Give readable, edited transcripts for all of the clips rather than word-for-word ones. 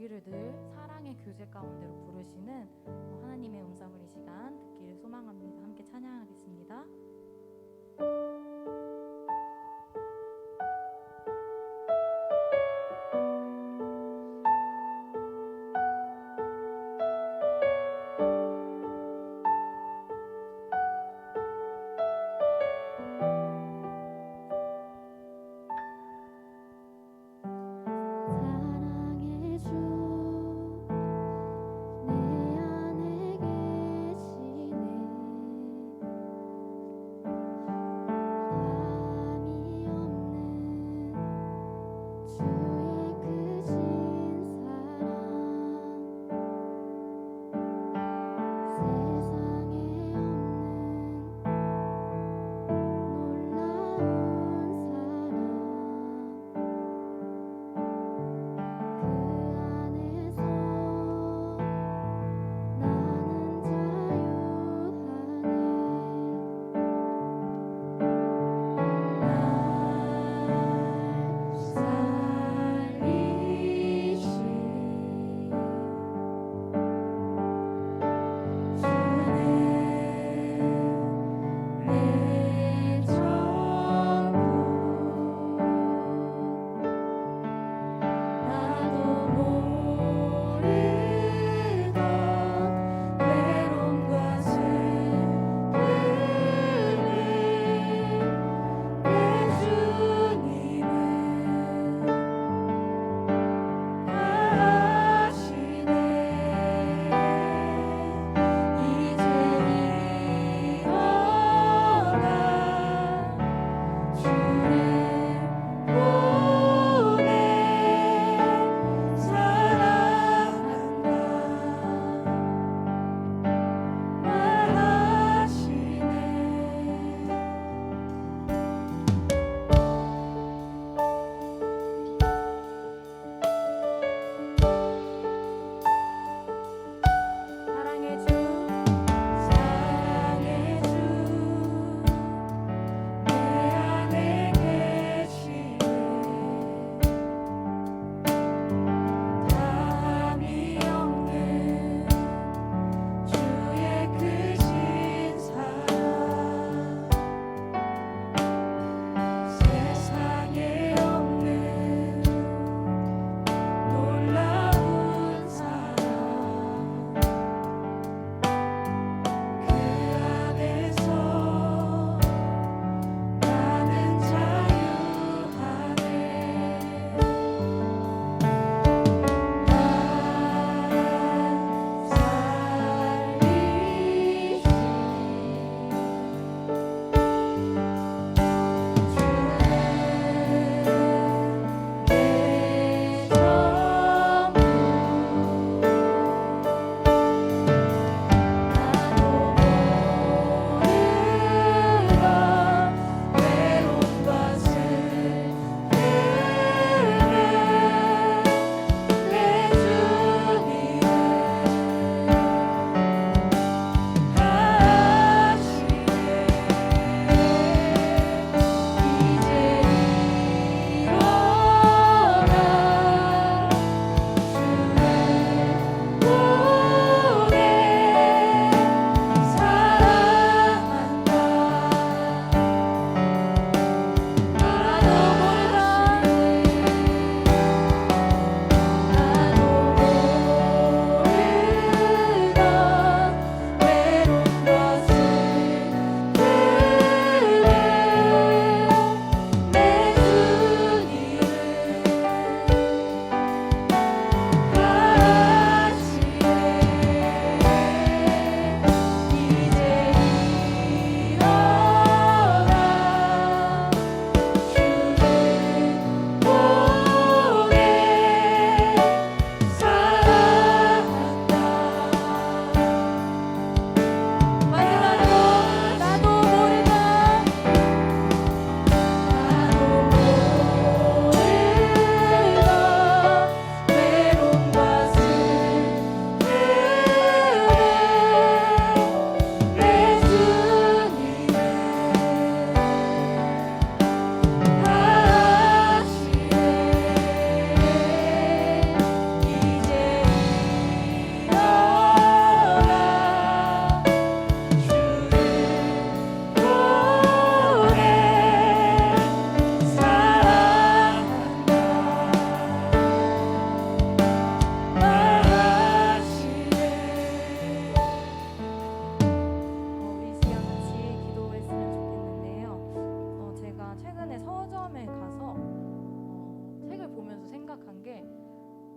우리를 늘 사랑의 교제 가운데로 부르시는 하나님의 음성을 이 시간 듣기를 소망합니다. 함께 찬양하겠습니다. 사랑의 주 내 안에 계시네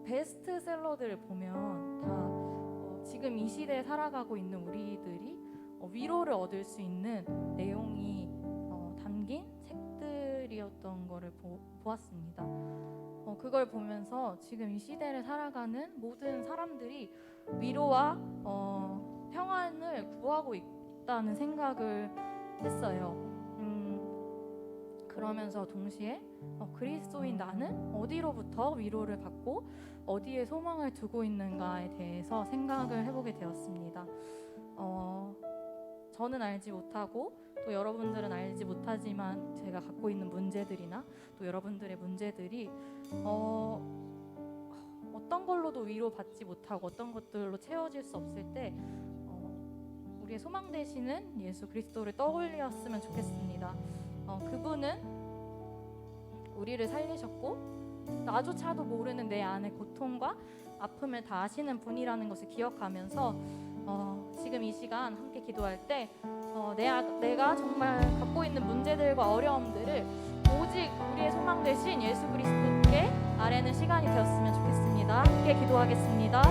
베스트셀러들을 보면 다 지금 이 시대에 살아가고 있는 우리들이 위로를 얻을 수 있는 내용이 담긴 책들이었던 거를 보았습니다. 그걸 보면서 지금 이 시대를 살아가는 모든 사람들이 위로와 평안을 구하고 있다는 생각을 했어요. 그러면서 동시에 그리스도인 나는 어디로부터 위로를 받고 어디에 소망을 두고 있는가에 대해서 생각을 해보게 되었습니다. 저는 알지 못하고 또 여러분들은 알지 못하지만 제가 갖고 있는 문제들이나 또 여러분들의 문제들이 어떤 걸로도 위로받지 못하고 어떤 것들로 채워질 수 없을 때 우리의 소망 되시는 예수 그리스도를 떠올렸으면 좋겠습니다. 그분은 우리를 살리셨고 나조차도 모르는 내 안의 고통과 아픔을 다 아시는 분이라는 것을 기억하면서 지금 이 시간 함께 기도할 때 내가 정말 갖고 있는 문제들과 어려움들을 오직 우리의 소망 되신 예수 그리스도께 아뢰는 시간이 되었으면 좋겠습니다. 함께 기도하겠습니다.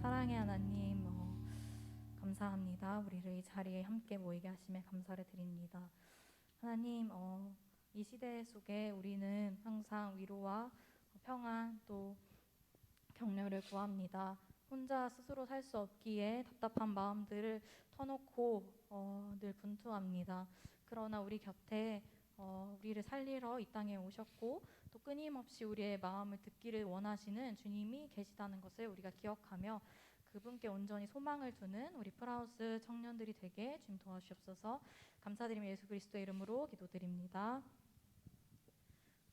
사랑의 하나님, 감사합니다. 우리를 이 자리에 함께 모이게 하심에 감사를 드립니다. 하나님, 이 시대 속에 우리는 항상 위로와 평안 또 격려를 구합니다. 혼자 스스로 살 수 없기에 답답한 마음들을 터놓고 늘 분투합니다. 그러나 우리 곁에 우리를 살리러 이 땅에 오셨고 또 끊임없이 우리의 마음을 듣기를 원하시는 주님이 계시다는 것을 우리가 기억하며 그분께 온전히 소망을 두는 우리 프라우스 청년들이 되게 주님 도와주시옵소서. 감사드리며 예수 그리스도의 이름으로 기도드립니다.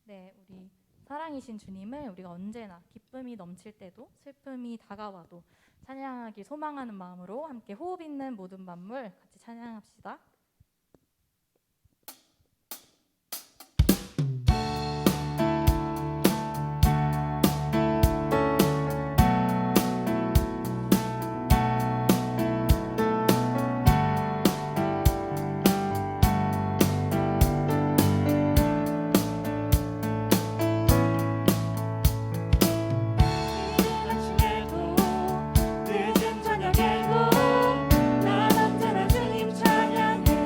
네, 우리 사랑이신 주님을 우리가 언제나 기쁨이 넘칠 때도 슬픔이 다가와도 찬양하기 소망하는 마음으로 함께 호흡 있는 모든 만물 같이 찬양합시다. 늦은 저녁에도 난 언제나 주님 찬양해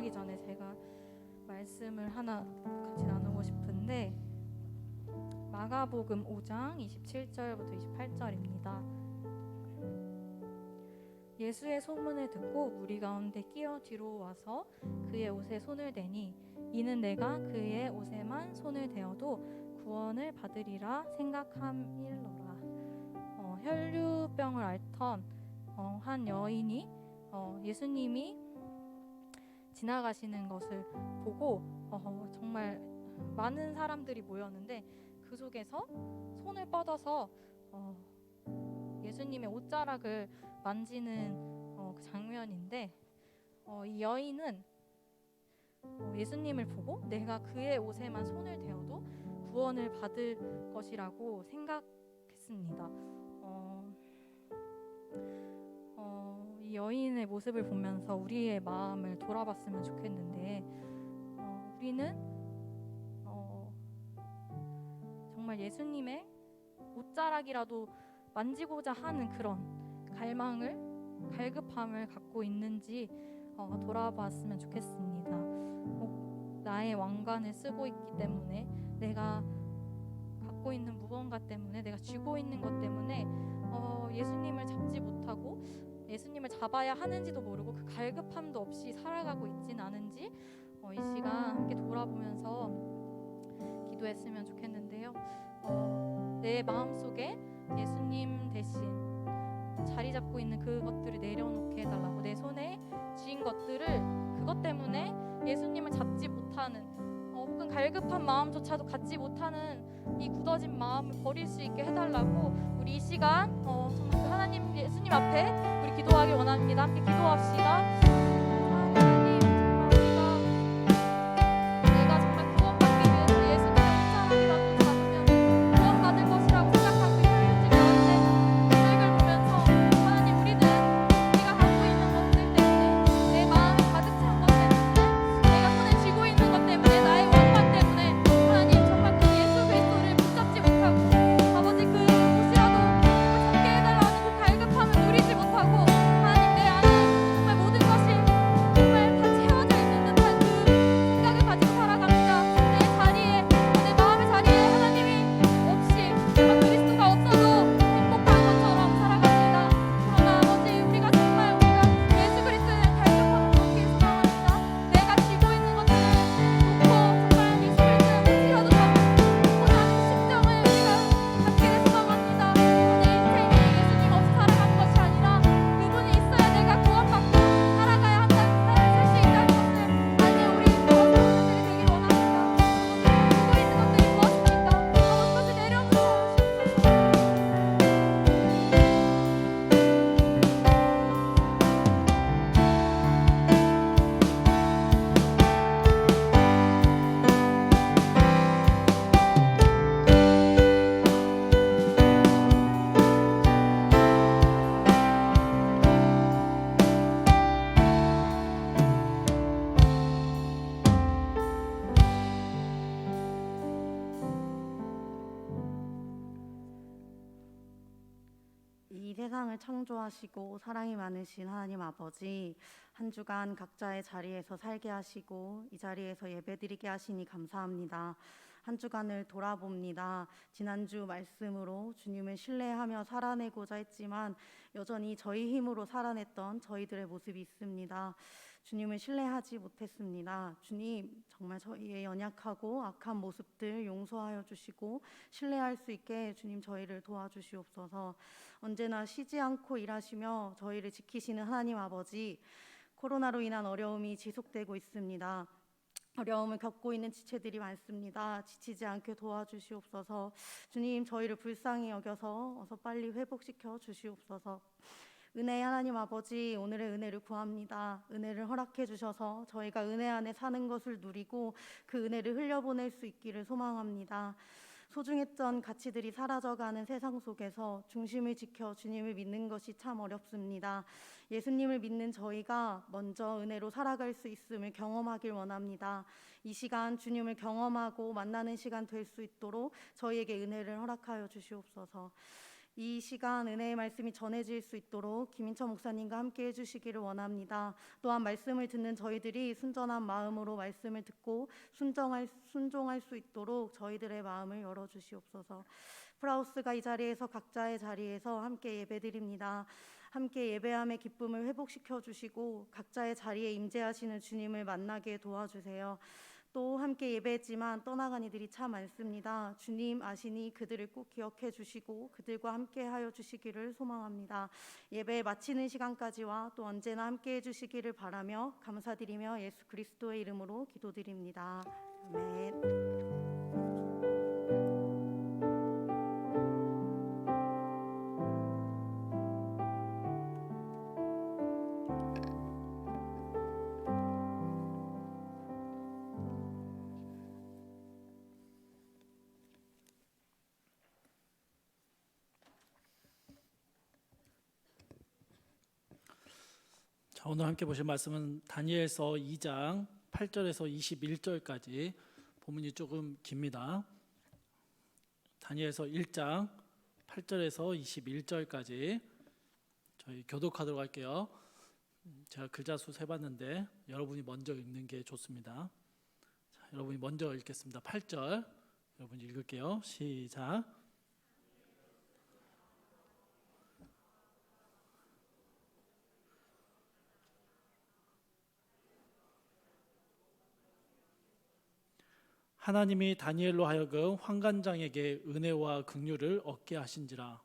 기도하기 전에 제가 말씀을 하나 같이 나누고 싶은데 마가복음 5장 27절부터 28절입니다. 예수의 소문을 듣고 무리 가운데 끼어 뒤로 와서 그의 옷에 손을 대니 이는 내가 그의 옷에만 손을 대어도 구원을 받으리라 생각함일러라. 혈류병을 앓던 한 여인이 예수님이 지나가시는 것을 보고 정말 많은 사람들이 모였는데 그 속에서 손을 뻗어서 예수님의 옷자락을 만지는 그 장면인데 이 여인은 예수님을 보고 내가 그의 옷에만 손을 대어도 구원을 받을 것이라고 생각했습니다. 이 여인의 모습을 보면서 우리의 마음을 돌아봤으면 좋겠는데 우리는 정말 예수님의 옷자락이라도 만지고자 하는 그런 갈급함을 갖고 있는지 돌아봤으면 좋겠습니다. 나의 왕관을 쓰고 있기 때문에, 내가 갖고 있는 무언가 때문에, 내가 쥐고 있는 것 때문에 예수님을 잡지 못하고 예수님을 잡아야 하는지도 모르고 그 갈급함도 없이 살아가고 있진 않은지 이 시간 함께 돌아보면서 기도했으면 좋겠는데요. 내 마음속에 예수님 대신 자리 잡고 있는 그것들을 내려놓게 해달라고, 내 손에 쥐인 것들을 그것 때문에 예수님을 잡지 못하는 혹은 갈급한 마음조차도 갖지 못하는 이 굳어진 마음을 버릴 수 있게 해달라고 우리 이 시간 정말 그 하나님 예수님 앞에 우리 기도하길 원합니다. 함께 기도합시다. 하나님, 정말 내가 정말 구원받기 위해서 예수님의 옷자락이라도 잡으면 구원받을 것이라고 생각하고 있는 가운데 이걸 보면서 하나님, 우리는 우리가 갖고 있는 것들 때문에, 내 마음에 가득 찬 것 때문에, 내가 손에 쥐고 있는 것 때문에, 나의 원망 때문에 하나님 정말 그 예수 그리스도를 붙잡지 못하고 아버지 그 옷이라도 잡게 해달라는 그 갈급함을 누리지 못하고 하나님, 내 안에 정말 모든 것이 정말 다 채워져 있는 듯한 그 생각을 가지고 살아갑니다. 내 자리에, 내 마음의 자리에 하나님이 없이 정말 그리스도가 없어도 행복한 것처럼 살아갑니다. 그러나 아버지, 우리가 예수 그리스도에 대한 갈급함을 얻기를 소망합니다. 내가 쥐고 있는 것들을 놓고 정말 예수 그리스도의 옷이라도 잡고자 하는 심정을 우리가 갖기를 소망합니다. 내 인생이 예수님 없이 살아가는 것이 아니라 그분이 있어야 내가 구원받고 살아가야 한다는 삶을 살 수 있다는 것을 아는 우리 모든 분들이 되길 원합니다. 쥐고 있는 것들이 무엇입니까? 그것을 내려놓고 이 세상을 창조하시고 사랑이 많으신 하나님 아버지, 한 주간 각자의 자리에서 살게 하시고 이 자리에서 예배드리게 하시니 감사합니다. 한 주간을 돌아봅니다. 지난주 말씀으로 주님을 신뢰하며 살아내고자 했지만 여전히 저희 힘으로 살아냈던 저희들의 모습이 있습니다. 주님을 신뢰하지 못했습니다. 주님, 정말 저희의 연약하고 악한 모습들 용서하여 주시고 신뢰할 수 있게 주님 저희를 도와주시옵소서. 언제나 쉬지 않고 일하시며 저희를 지키시는 하나님 아버지, 코로나로 인한 어려움이 지속되고 있습니다. 어려움을 겪고 있는 지체들이 많습니다. 지치지 않게 도와주시옵소서. 주님, 저희를 불쌍히 여겨서 어서 빨리 회복시켜 주시옵소서. 은혜의 하나님 아버지, 오늘의 은혜를 구합니다. 은혜를 허락해 주셔서 저희가 은혜 안에 사는 것을 누리고 그 은혜를 흘려보낼 수 있기를 소망합니다. 소중했던 가치들이 사라져가는 세상 속에서 중심을 지켜 주님을 믿는 것이 참 어렵습니다. 예수님을 믿는 저희가 먼저 은혜로 살아갈 수 있음을 경험하길 원합니다. 이 시간 주님을 경험하고 만나는 시간 될 수 있도록 저희에게 은혜를 허락하여 주시옵소서. 이 시간 은혜의 말씀이 전해질 수 있도록 김인철 목사님과 함께 해주시기를 원합니다. 또한 말씀을 듣는 저희들이 순전한 마음으로 말씀을 듣고 순종할 수 있도록 저희들의 마음을 열어주시옵소서. 프라우스가 이 자리에서 각자의 자리에서 함께 예배드립니다. 함께 예배함의 기쁨을 회복시켜 주시고 각자의 자리에 임재하시는 주님을 만나게 도와주세요. 또 함께 예배했지만 떠나간 이들이 참 많습니다. 주님 아시니 그들을 꼭 기억해 주시고 그들과 함께 하여 주시기를 소망합니다. 예배 마치는 시간까지와 또 언제나 함께 해주시기를 바라며 감사드리며 예수 그리스도의 이름으로 기도드립니다. 아멘. 자, 오늘 함께 보실 말씀은 다니엘서 2장 8절에서 21절까지. 본문이 조금 깁니다. 다니엘서 1장 8절에서 21절까지 저희 교독하도록 할게요. 제가 글자 수 세봤는데 여러분이 먼저 읽는 게 좋습니다. 자, 여러분이 먼저 읽겠습니다. 8절 여러분 읽을게요. 시작. 하나님이 다니엘로 하여금 환관장에게 은혜와 긍휼을 얻게 하신지라.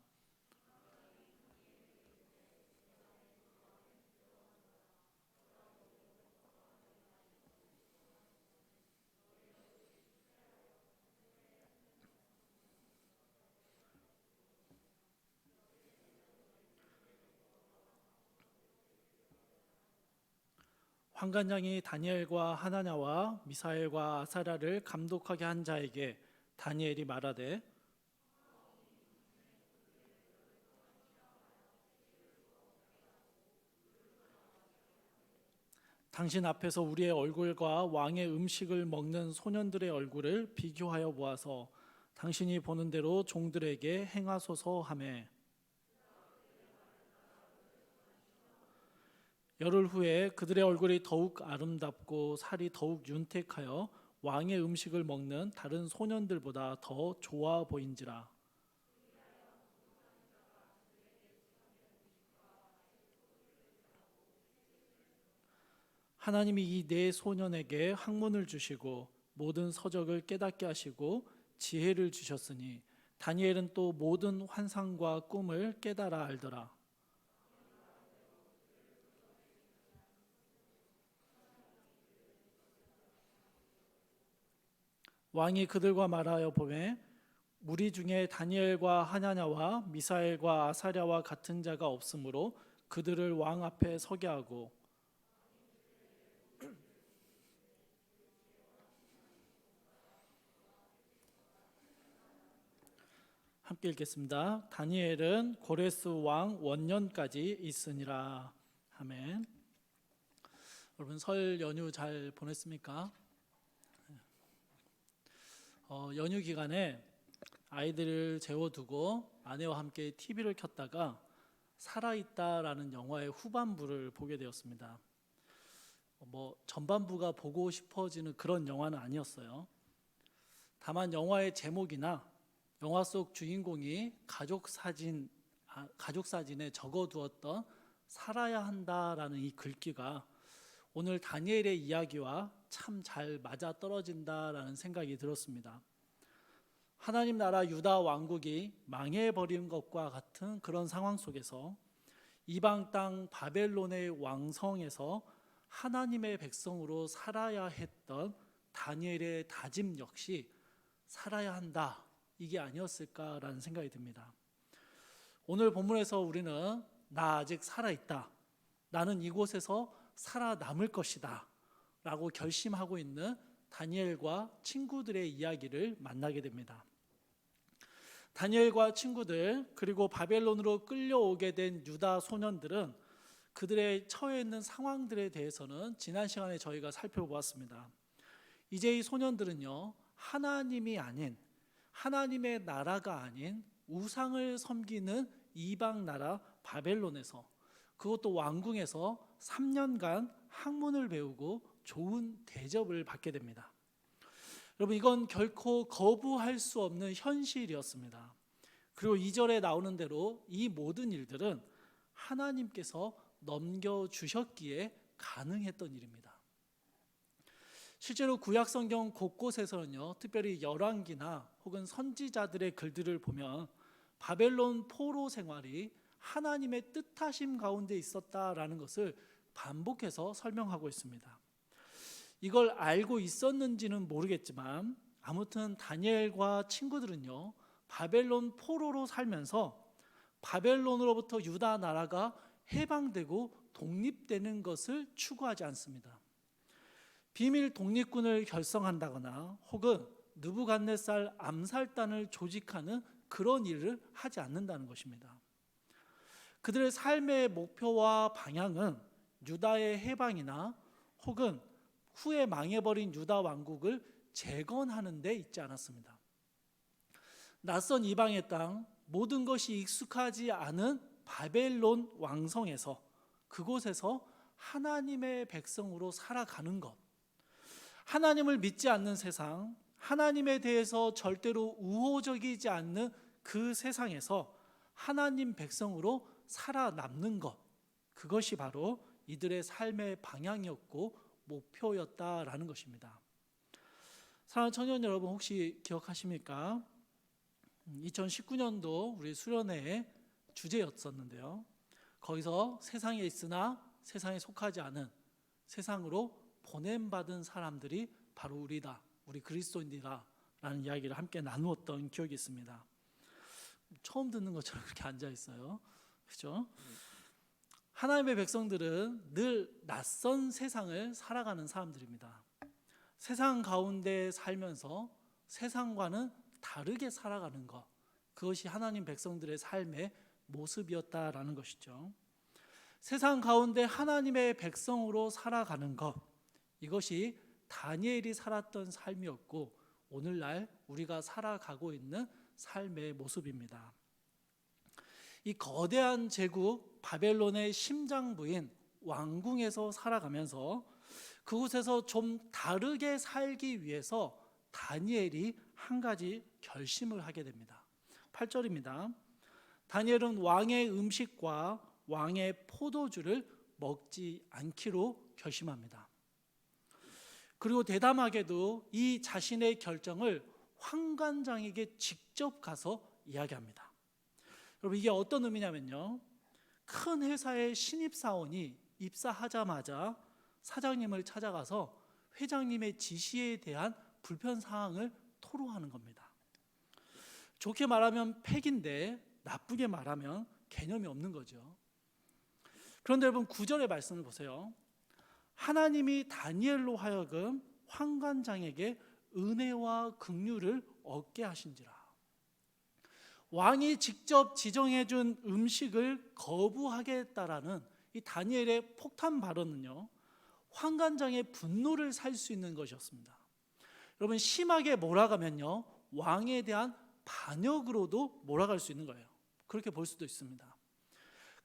환관장이 다니엘과 하나냐와 미사엘과 아사랴를 감독하게 한 자에게 다니엘이 말하되, 당신 앞에서 우리의 얼굴과 왕의 음식을 먹는 소년들의 얼굴을 비교하여 보아서 당신이 보는 대로 종들에게 행하소서 하매, 열흘 후에 그들의 얼굴이 더욱 아름답고 살이 더욱 윤택하여 왕의 음식을 먹는 다른 소년들보다 더 좋아 보인지라. 하나님이 이 네 소년에게 학문을 주시고 모든 서적을 깨닫게 하시고 지혜를 주셨으니 다니엘은 또 모든 환상과 꿈을 깨달아 알더라. 왕이 그들과 말하여 보매 우리 중에 다니엘과 하냐냐와 미사엘과 아사랴와 같은 자가 없으므로 그들을 왕 앞에 서게 하고, 함께 읽겠습니다. 다니엘은 고레스 왕 원년까지 있으니라. 아멘. 여러분 설 연휴 잘 보냈습니까? 연휴 기간에 아이들을 재워두고 아내와 함께 TV를 켰다가 살아있다라는 영화의 후반부를 보게 되었습니다. 전반부가 보고 싶어지는 그런 영화는 아니었어요. 다만 영화의 제목이나 영화 속 주인공이 가족 사진에 적어두었던 살아야 한다라는 이 글귀가 오늘 다니엘의 이야기와 참 잘 맞아 떨어진다라는 생각이 들었습니다. 하나님 나라 유다 왕국이 망해버린 것과 같은 그런 상황 속에서 이방 땅 바벨론의 왕성에서 하나님의 백성으로 살아야 했던 다니엘의 다짐 역시 살아야 한다, 이게 아니었을까라는 생각이 듭니다. 오늘 본문에서 우리는 나 아직 살아있다, 나는 이곳에서 살아남을 것이다 라고 결심하고 있는 다니엘과 친구들의 이야기를 만나게 됩니다. 다니엘과 친구들 그리고 바벨론으로 끌려오게 된 유다 소년들은 그들의 처해 있는 상황들에 대해서는 지난 시간에 저희가 살펴보았습니다. 이제 이 소년들은요, 하나님이 아닌, 하나님의 나라가 아닌 우상을 섬기는 이방 나라 바벨론에서, 그것도 왕궁에서 3년간 학문을 배우고 좋은 대접을 받게 됩니다. 여러분, 이건 결코 거부할 수 없는 현실이었습니다. 그리고 2절에 나오는 대로 이 모든 일들은 하나님께서 넘겨주셨기에 가능했던 일입니다. 실제로 구약 성경 곳곳에서는요, 특별히 열왕기나 혹은 선지자들의 글들을 보면 바벨론 포로 생활이 하나님의 뜻하심 가운데 있었다라는 것을 반복해서 설명하고 있습니다. 이걸 알고 있었는지는 모르겠지만 아무튼 다니엘과 친구들은요, 바벨론 포로로 살면서 바벨론으로부터 유다 나라가 해방되고 독립되는 것을 추구하지 않습니다. 비밀 독립군을 결성한다거나 혹은 느부갓네살 암살단을 조직하는 그런 일을 하지 않는다는 것입니다. 그들의 삶의 목표와 방향은 유다의 해방이나 혹은 후에 망해버린 유다 왕국을 재건하는 데 있지 않았습니다. 낯선 이방의 땅, 모든 것이 익숙하지 않은 바벨론 왕성에서, 그곳에서 하나님의 백성으로 살아가는 것, 하나님을 믿지 않는 세상, 하나님에 대해서 절대로 우호적이지 않는 그 세상에서 하나님 백성으로 살아남는 것, 그것이 바로 이들의 삶의 방향이었고 목표였다라는 것입니다. 사랑하는 청년 여러분, 혹시 기억하십니까? 2019년도 우리 수련회의 주제였었는데요, 거기서 세상에 있으나 세상에 속하지 않은, 세상으로 보냄받은 사람들이 바로 우리다, 우리 그리스도인이다 라는 이야기를 함께 나누었던 기억이 있습니다. 처음 듣는 것처럼 그렇게 앉아 있어요. 그렇죠? 하나님의 백성들은 늘 낯선 세상을 살아가는 사람들입니다. 세상 가운데 살면서 세상과는 다르게 살아가는 것, 그것이 하나님 백성들의 삶의 모습이었다라는 것이죠. 세상 가운데 하나님의 백성으로 살아가는 것, 이것이 다니엘이 살았던 삶이었고 오늘날 우리가 살아가고 있는 삶의 모습입니다. 이 거대한 제국 바벨론의 심장부인 왕궁에서 살아가면서 그곳에서 좀 다르게 살기 위해서 다니엘이 한 가지 결심을 하게 됩니다. 8절입니다. 다니엘은 왕의 음식과 왕의 포도주를 먹지 않기로 결심합니다. 그리고 대담하게도 이 자신의 결정을 환관장에게 직접 가서 이야기합니다. 여러분, 이게 어떤 의미냐면요, 큰 회사의 신입사원이 입사하자마자 사장님을 찾아가서 회장님의 지시에 대한 불편사항을 토로하는 겁니다. 좋게 말하면 팩인데 나쁘게 말하면 개념이 없는 거죠. 그런데 여러분, 9절의 말씀을 보세요. 하나님이 다니엘로 하여금 환관장에게 은혜와 긍휼을 얻게 하신지라. 왕이 직접 지정해 준 음식을 거부하겠다라는 이 다니엘의 폭탄 발언은요, 환관장의 분노를 살 수 있는 것이었습니다. 여러분, 심하게 몰아가면요, 왕에 대한 반역으로도 몰아갈 수 있는 거예요. 그렇게 볼 수도 있습니다.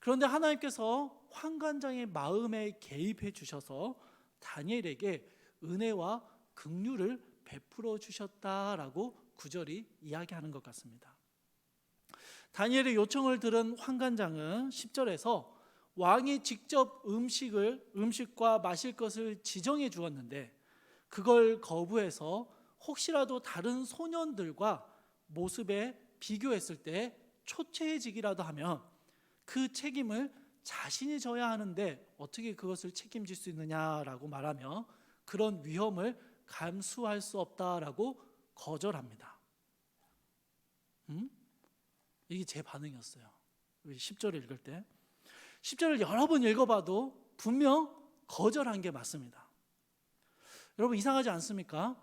그런데 하나님께서 환관장의 마음에 개입해 주셔서 다니엘에게 은혜와 긍휼을 베풀어 주셨다라고 9절이 이야기하는 것 같습니다. 다니엘의 요청을 들은 환관장은 10절에서 왕이 직접 음식과 마실 것을 지정해 주었는데 그걸 거부해서 혹시라도 다른 소년들과 모습에 비교했을 때 초췌해지기라도 하면 그 책임을 자신이 져야 하는데 어떻게 그것을 책임질 수 있느냐라고 말하며 그런 위험을 감수할 수 없다라고 거절합니다. 이게 제 반응이었어요. 10절을 읽을 때 10절을 여러 번 읽어봐도 분명 거절한 게 맞습니다. 여러분, 이상하지 않습니까?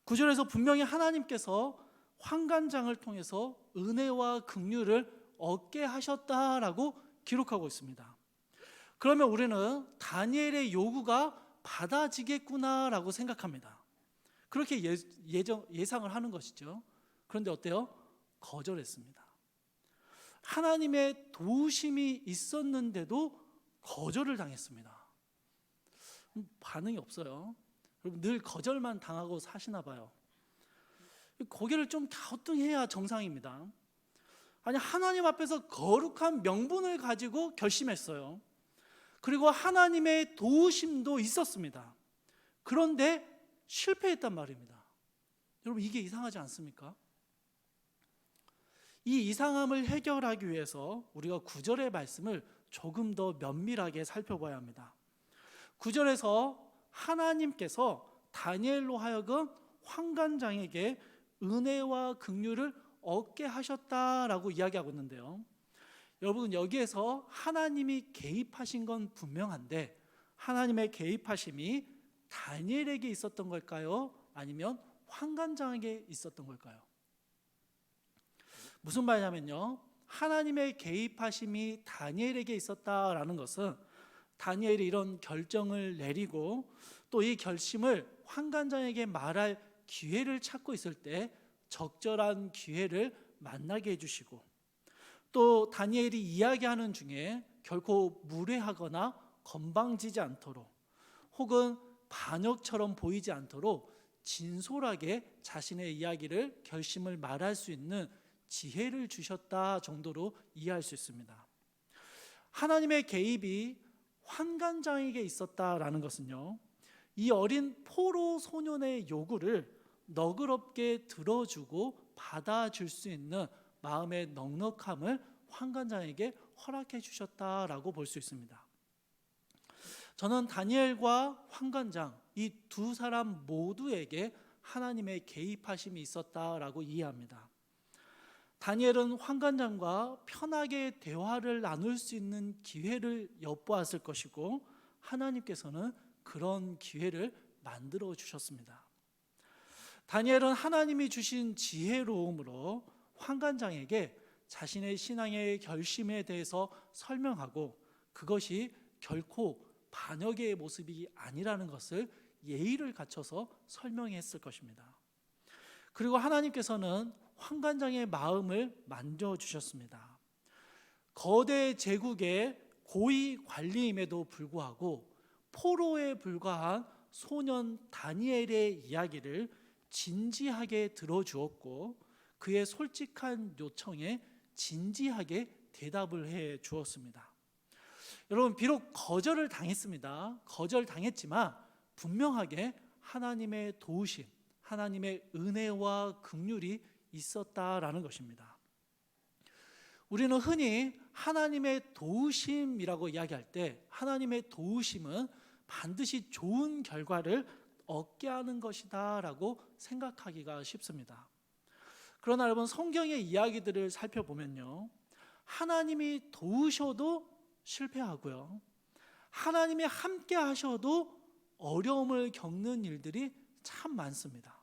9절에서 분명히 하나님께서 환관장을 통해서 은혜와 긍휼을 얻게 하셨다라고 기록하고 있습니다. 그러면 우리는 다니엘의 요구가 받아지겠구나라고 생각합니다. 그렇게 예상을 하는 것이죠. 그런데 어때요? 거절했습니다. 하나님의 도우심이 있었는데도 거절을 당했습니다. 반응이 없어요. 여러분 늘 거절만 당하고 사시나 봐요. 고개를 좀 갸우뚱해야 정상입니다. 아니, 하나님 앞에서 거룩한 명분을 가지고 결심했어요. 그리고 하나님의 도우심도 있었습니다. 그런데 실패했단 말입니다. 여러분 이게 이상하지 않습니까? 이 이상함을 해결하기 위해서 우리가 9절의 말씀을 조금 더 면밀하게 살펴봐야 합니다. 9절에서 하나님께서 다니엘로 하여금 환관장에게 은혜와 긍휼을 얻게 하셨다라고 이야기하고 있는데요. 여러분 여기에서 하나님이 개입하신 건 분명한데 하나님의 개입하심이 다니엘에게 있었던 걸까요? 아니면 환관장에게 있었던 걸까요? 무슨 말이냐면요, 하나님의 개입하심이 다니엘에게 있었다라는 것은 다니엘이 이런 결정을 내리고 또 이 결심을 환관장에게 말할 기회를 찾고 있을 때 적절한 기회를 만나게 해주시고, 또 다니엘이 이야기하는 중에 결코 무례하거나 건방지지 않도록 혹은 반역처럼 보이지 않도록 진솔하게 자신의 이야기를 결심을 말할 수 있는 지혜를 주셨다 정도로 이해할 수 있습니다. 하나님의 개입이 환관장에게 있었다라는 것은요, 이 어린 포로 소년의 요구를 너그럽게 들어주고 받아줄 수 있는 마음의 넉넉함을 환관장에게 허락해 주셨다라고 볼 수 있습니다. 저는 다니엘과 환관장 이 두 사람 모두에게 하나님의 개입하심이 있었다라고 이해합니다. 다니엘은 환관장과 편하게 대화를 나눌 수 있는 기회를 엿보았을 것이고 하나님께서는 그런 기회를 만들어 주셨습니다. 다니엘은 하나님이 주신 지혜로움으로 환관장에게 자신의 신앙의 결심에 대해서 설명하고 그것이 결코 반역의 모습이 아니라는 것을 예의를 갖춰서 설명했을 것입니다. 그리고 하나님께서는 환관장의 마음을 만져주셨습니다. 거대 제국의 고위 관리임에도 불구하고 포로에 불과한 소년 다니엘의 이야기를 진지하게 들어주었고 그의 솔직한 요청에 진지하게 대답을 해 주었습니다. 여러분 비록 거절을 당했습니다. 거절당했지만 분명하게 하나님의 도우심, 하나님의 은혜와 긍휼이 있었다라는 것입니다. 우리는 흔히 하나님의 도우심이라고 이야기할 때 하나님의 도우심은 반드시 좋은 결과를 얻게 하는 것이다 라고 생각하기가 쉽습니다. 그러나 여러분 성경의 이야기들을 살펴보면요, 하나님이 도우셔도 실패하고요, 하나님이 함께 하셔도 어려움을 겪는 일들이 참 많습니다.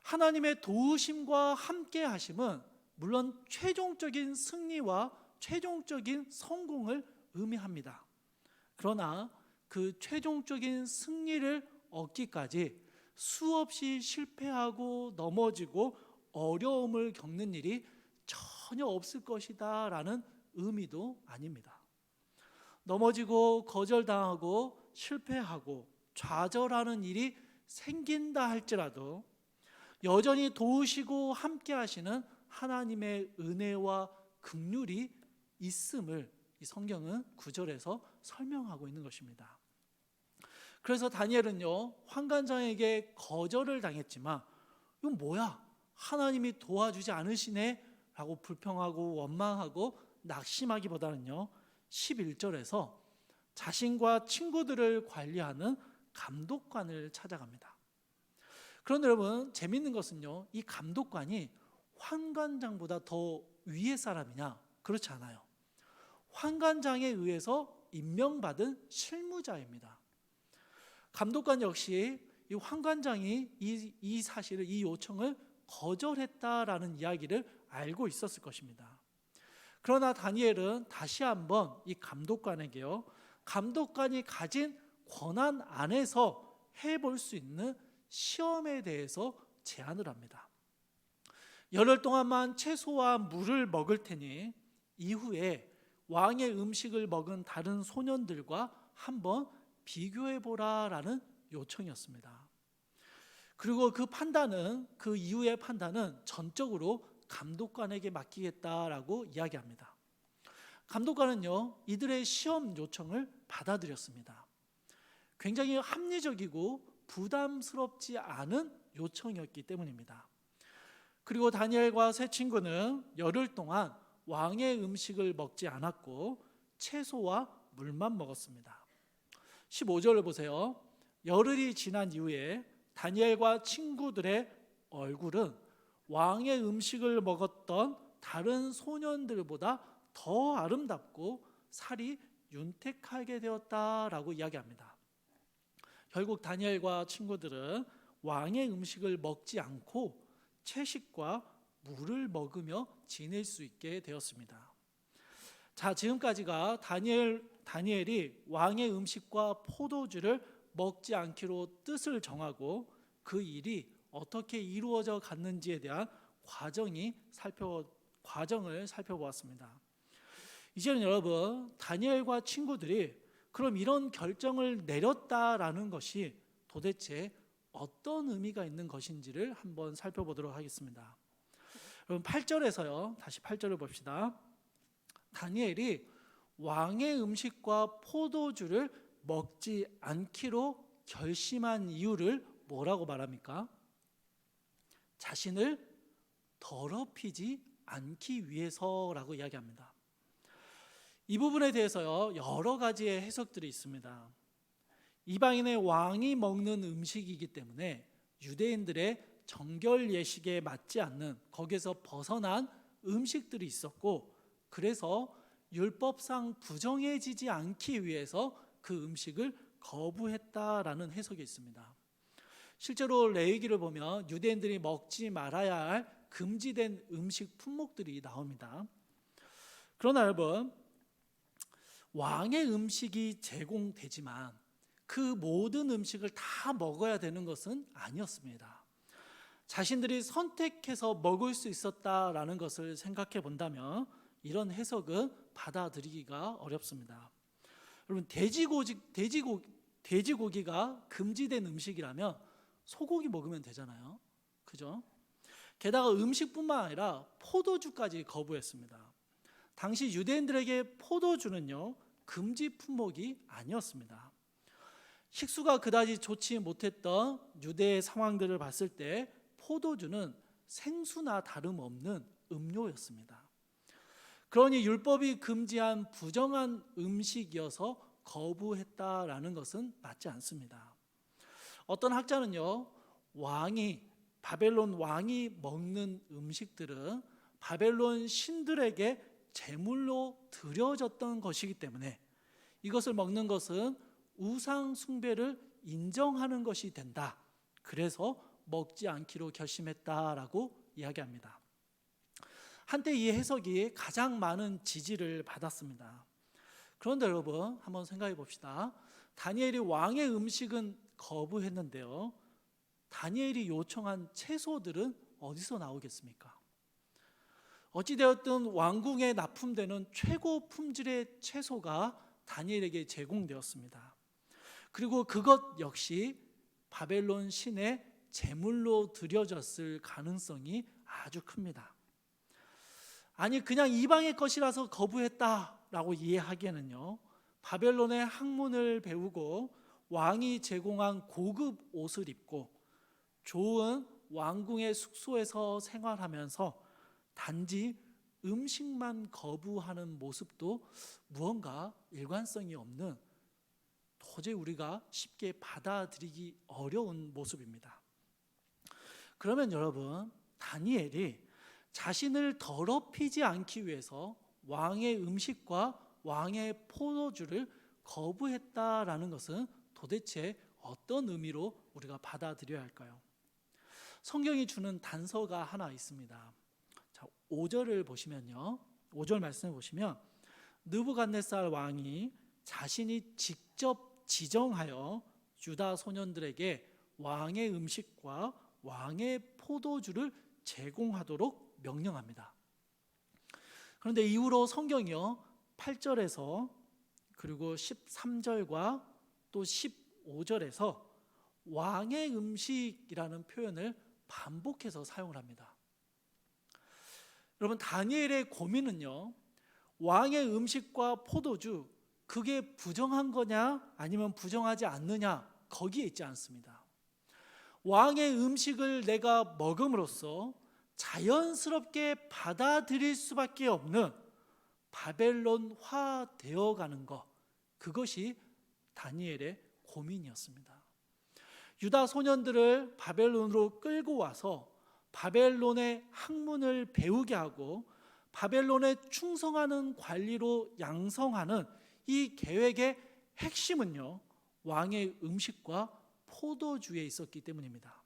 하나님의 도우심과 함께 하심은 물론 최종적인 승리와 최종적인 성공을 의미합니다. 그러나 그 최종적인 승리를 얻기까지 수없이 실패하고 넘어지고 어려움을 겪는 일이 전혀 없을 것이다 라는 의미도 아닙니다. 넘어지고 거절당하고 실패하고 좌절하는 일이 생긴다 할지라도 여전히 도우시고 함께 하시는 하나님의 은혜와 긍휼이 있음을 이 성경은 9절에서 설명하고 있는 것입니다. 그래서 다니엘은요, 환관장에게 거절을 당했지만 이건 뭐야? 하나님이 도와주지 않으시네? 라고 불평하고 원망하고 낙심하기보다는요, 11절에서 자신과 친구들을 관리하는 감독관을 찾아갑니다. 그런데 여러분 재밌는 것은요, 이 감독관이 환관장보다 더 위의 사람이냐? 그렇지 않아요. 환관장에 의해서 임명받은 실무자입니다. 감독관 역시 이 환관장이 이 사실을, 이 요청을 거절했다라는 이야기를 알고 있었을 것입니다. 그러나 다니엘은 다시 한번 이 감독관에게요, 감독관이 가진 권한 안에서 해볼 수 있는 시험에 대해서 제안을 합니다. 열흘 동안만 채소와 물을 먹을 테니 이후에 왕의 음식을 먹은 다른 소년들과 한번 비교해 보라라는 요청이었습니다. 그리고 그 이후의 판단은 전적으로 감독관에게 맡기겠다라고 이야기합니다. 감독관은요, 이들의 시험 요청을 받아들였습니다. 굉장히 합리적이고 부담스럽지 않은 요청이었기 때문입니다. 그리고 다니엘과 세 친구는 열흘 동안 왕의 음식을 먹지 않았고 채소와 물만 먹었습니다. 15절을 보세요. 열흘이 지난 이후에 다니엘과 친구들의 얼굴은 왕의 음식을 먹었던 다른 소년들보다 더 아름답고 살이 윤택하게 되었다라고 이야기합니다. 결국 다니엘과 친구들은 왕의 음식을 먹지 않고 채식과 물을 먹으며 지낼 수 있게 되었습니다. 자, 지금까지가 다니엘이 왕의 음식과 포도주를 먹지 않기로 뜻을 정하고 그 일이 어떻게 이루어져 갔는지에 대한 과정을 살펴보았습니다. 이제는 여러분, 다니엘과 친구들이 그럼 이런 결정을 내렸다라는 것이 도대체 어떤 의미가 있는 것인지를 한번 살펴보도록 하겠습니다. 여러분 8절에서요. 다시 8절을 봅시다. 다니엘이 왕의 음식과 포도주를 먹지 않기로 결심한 이유를 뭐라고 말합니까? 자신을 더럽히지 않기 위해서라고 이야기합니다. 이 부분에 대해서요, 여러 가지의 해석들이 있습니다. 이방인의 왕이 먹는 음식이기 때문에 유대인들의 정결 예식에 맞지 않는, 거기에서 벗어난 음식들이 있었고, 그래서 율법상 부정해지지 않기 위해서 그 음식을 거부했다라는 해석이 있습니다. 실제로 레위기를 보면 유대인들이 먹지 말아야 할 금지된 음식 품목들이 나옵니다. 그러나 여러분, 왕의 음식이 제공되지만 그 모든 음식을 다 먹어야 되는 것은 아니었습니다. 자신들이 선택해서 먹을 수 있었다라는 것을 생각해 본다면 이런 해석은 받아들이기가 어렵습니다. 여러분, 돼지고기가 금지된 음식이라면 소고기 먹으면 되잖아요. 그죠? 게다가 음식뿐만 아니라 포도주까지 거부했습니다. 당시 유대인들에게 포도주는요, 금지 품목이 아니었습니다. 식수가 그다지 좋지 못했던 유대의 상황들을 봤을 때 포도주는 생수나 다름없는 음료였습니다. 그러니 율법이 금지한 부정한 음식이어서 거부했다라는 것은 맞지 않습니다. 어떤 학자는요, 바벨론 왕이 먹는 음식들은 바벨론 신들에게 제물로 드려졌던 것이기 때문에 이것을 먹는 것은 우상 숭배를 인정하는 것이 된다. 그래서 먹지 않기로 결심했다라고 이야기합니다. 한때 이 해석이 가장 많은 지지를 받았습니다. 그런데 여러분, 한번 생각해 봅시다. 다니엘이 왕의 음식은 거부했는데요, 다니엘이 요청한 채소들은 어디서 나오겠습니까? 어찌되었든 왕궁에 납품되는 최고 품질의 채소가 다니엘에게 제공되었습니다. 그리고 그것 역시 바벨론 신의 제물로 드려졌을 가능성이 아주 큽니다. 아니, 그냥 이방의 것이라서 거부했다라고 이해하기에는요, 바벨론의 학문을 배우고 왕이 제공한 고급 옷을 입고 좋은 왕궁의 숙소에서 생활하면서 단지 음식만 거부하는 모습도 무언가 일관성이 없는, 도저히 우리가 쉽게 받아들이기 어려운 모습입니다. 그러면 여러분, 다니엘이 자신을 더럽히지 않기 위해서 왕의 음식과 왕의 포도주를 거부했다라는 것은 도대체 어떤 의미로 우리가 받아들여야 할까요? 성경이 주는 단서가 하나 있습니다. 자, 5절을 보시면요, 5절 말씀을 보시면 느부갓네살 왕이 자신이 직접 지정하여 유다 소년들에게 왕의 음식과 왕의 포도주를 제공하도록 명령합니다. 그런데 이후로 성경이요 8절에서 그리고 13절과 또 15절에서 왕의 음식이라는 표현을 반복해서 사용을 합니다. 여러분, 다니엘의 고민은요, 왕의 음식과 포도주, 그게 부정한 거냐 아니면 부정하지 않느냐, 거기에 있지 않습니다. 왕의 음식을 내가 먹음으로써 자연스럽게 받아들일 수밖에 없는 바벨론화 되어가는 것, 그것이 다니엘의 고민이었습니다. 유다 소년들을 바벨론으로 끌고 와서 바벨론의 학문을 배우게 하고 바벨론에 충성하는 관리로 양성하는 이 계획의 핵심은요, 왕의 음식과 포도주에 있었기 때문입니다.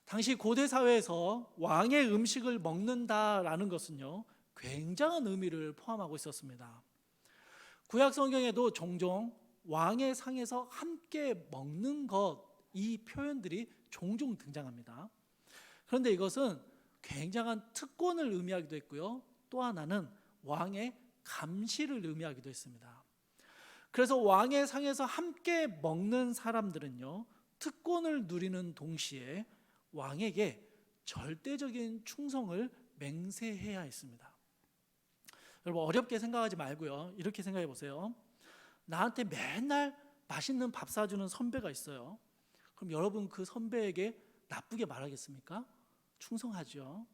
당시 고대 사회에서 왕의 음식을 먹는다라는 것은요, 굉장한 의미를 포함하고 있었습니다. 구약 성경에도 종종 왕의 상에서 함께 먹는 것, 이 표현들이 종종 등장합니다. 그런데 이것은 굉장한 특권을 의미하기도 했고요, 또 하나는 왕의 감시를 의미하기도 했습니다. 그래서 왕의 상에서 함께 먹는 사람들은요, 특권을 누리는 동시에 왕에게 절대적인 충성을 맹세해야 했습니다. 여러분, 어렵게 생각하지 말고요, 이렇게 생각해 보세요. 나한테 맨날 맛있는 밥 사주는 선배가 있어요. 그럼 여러분 그 선배에게 나쁘게 말하겠습니까? 충성하죠.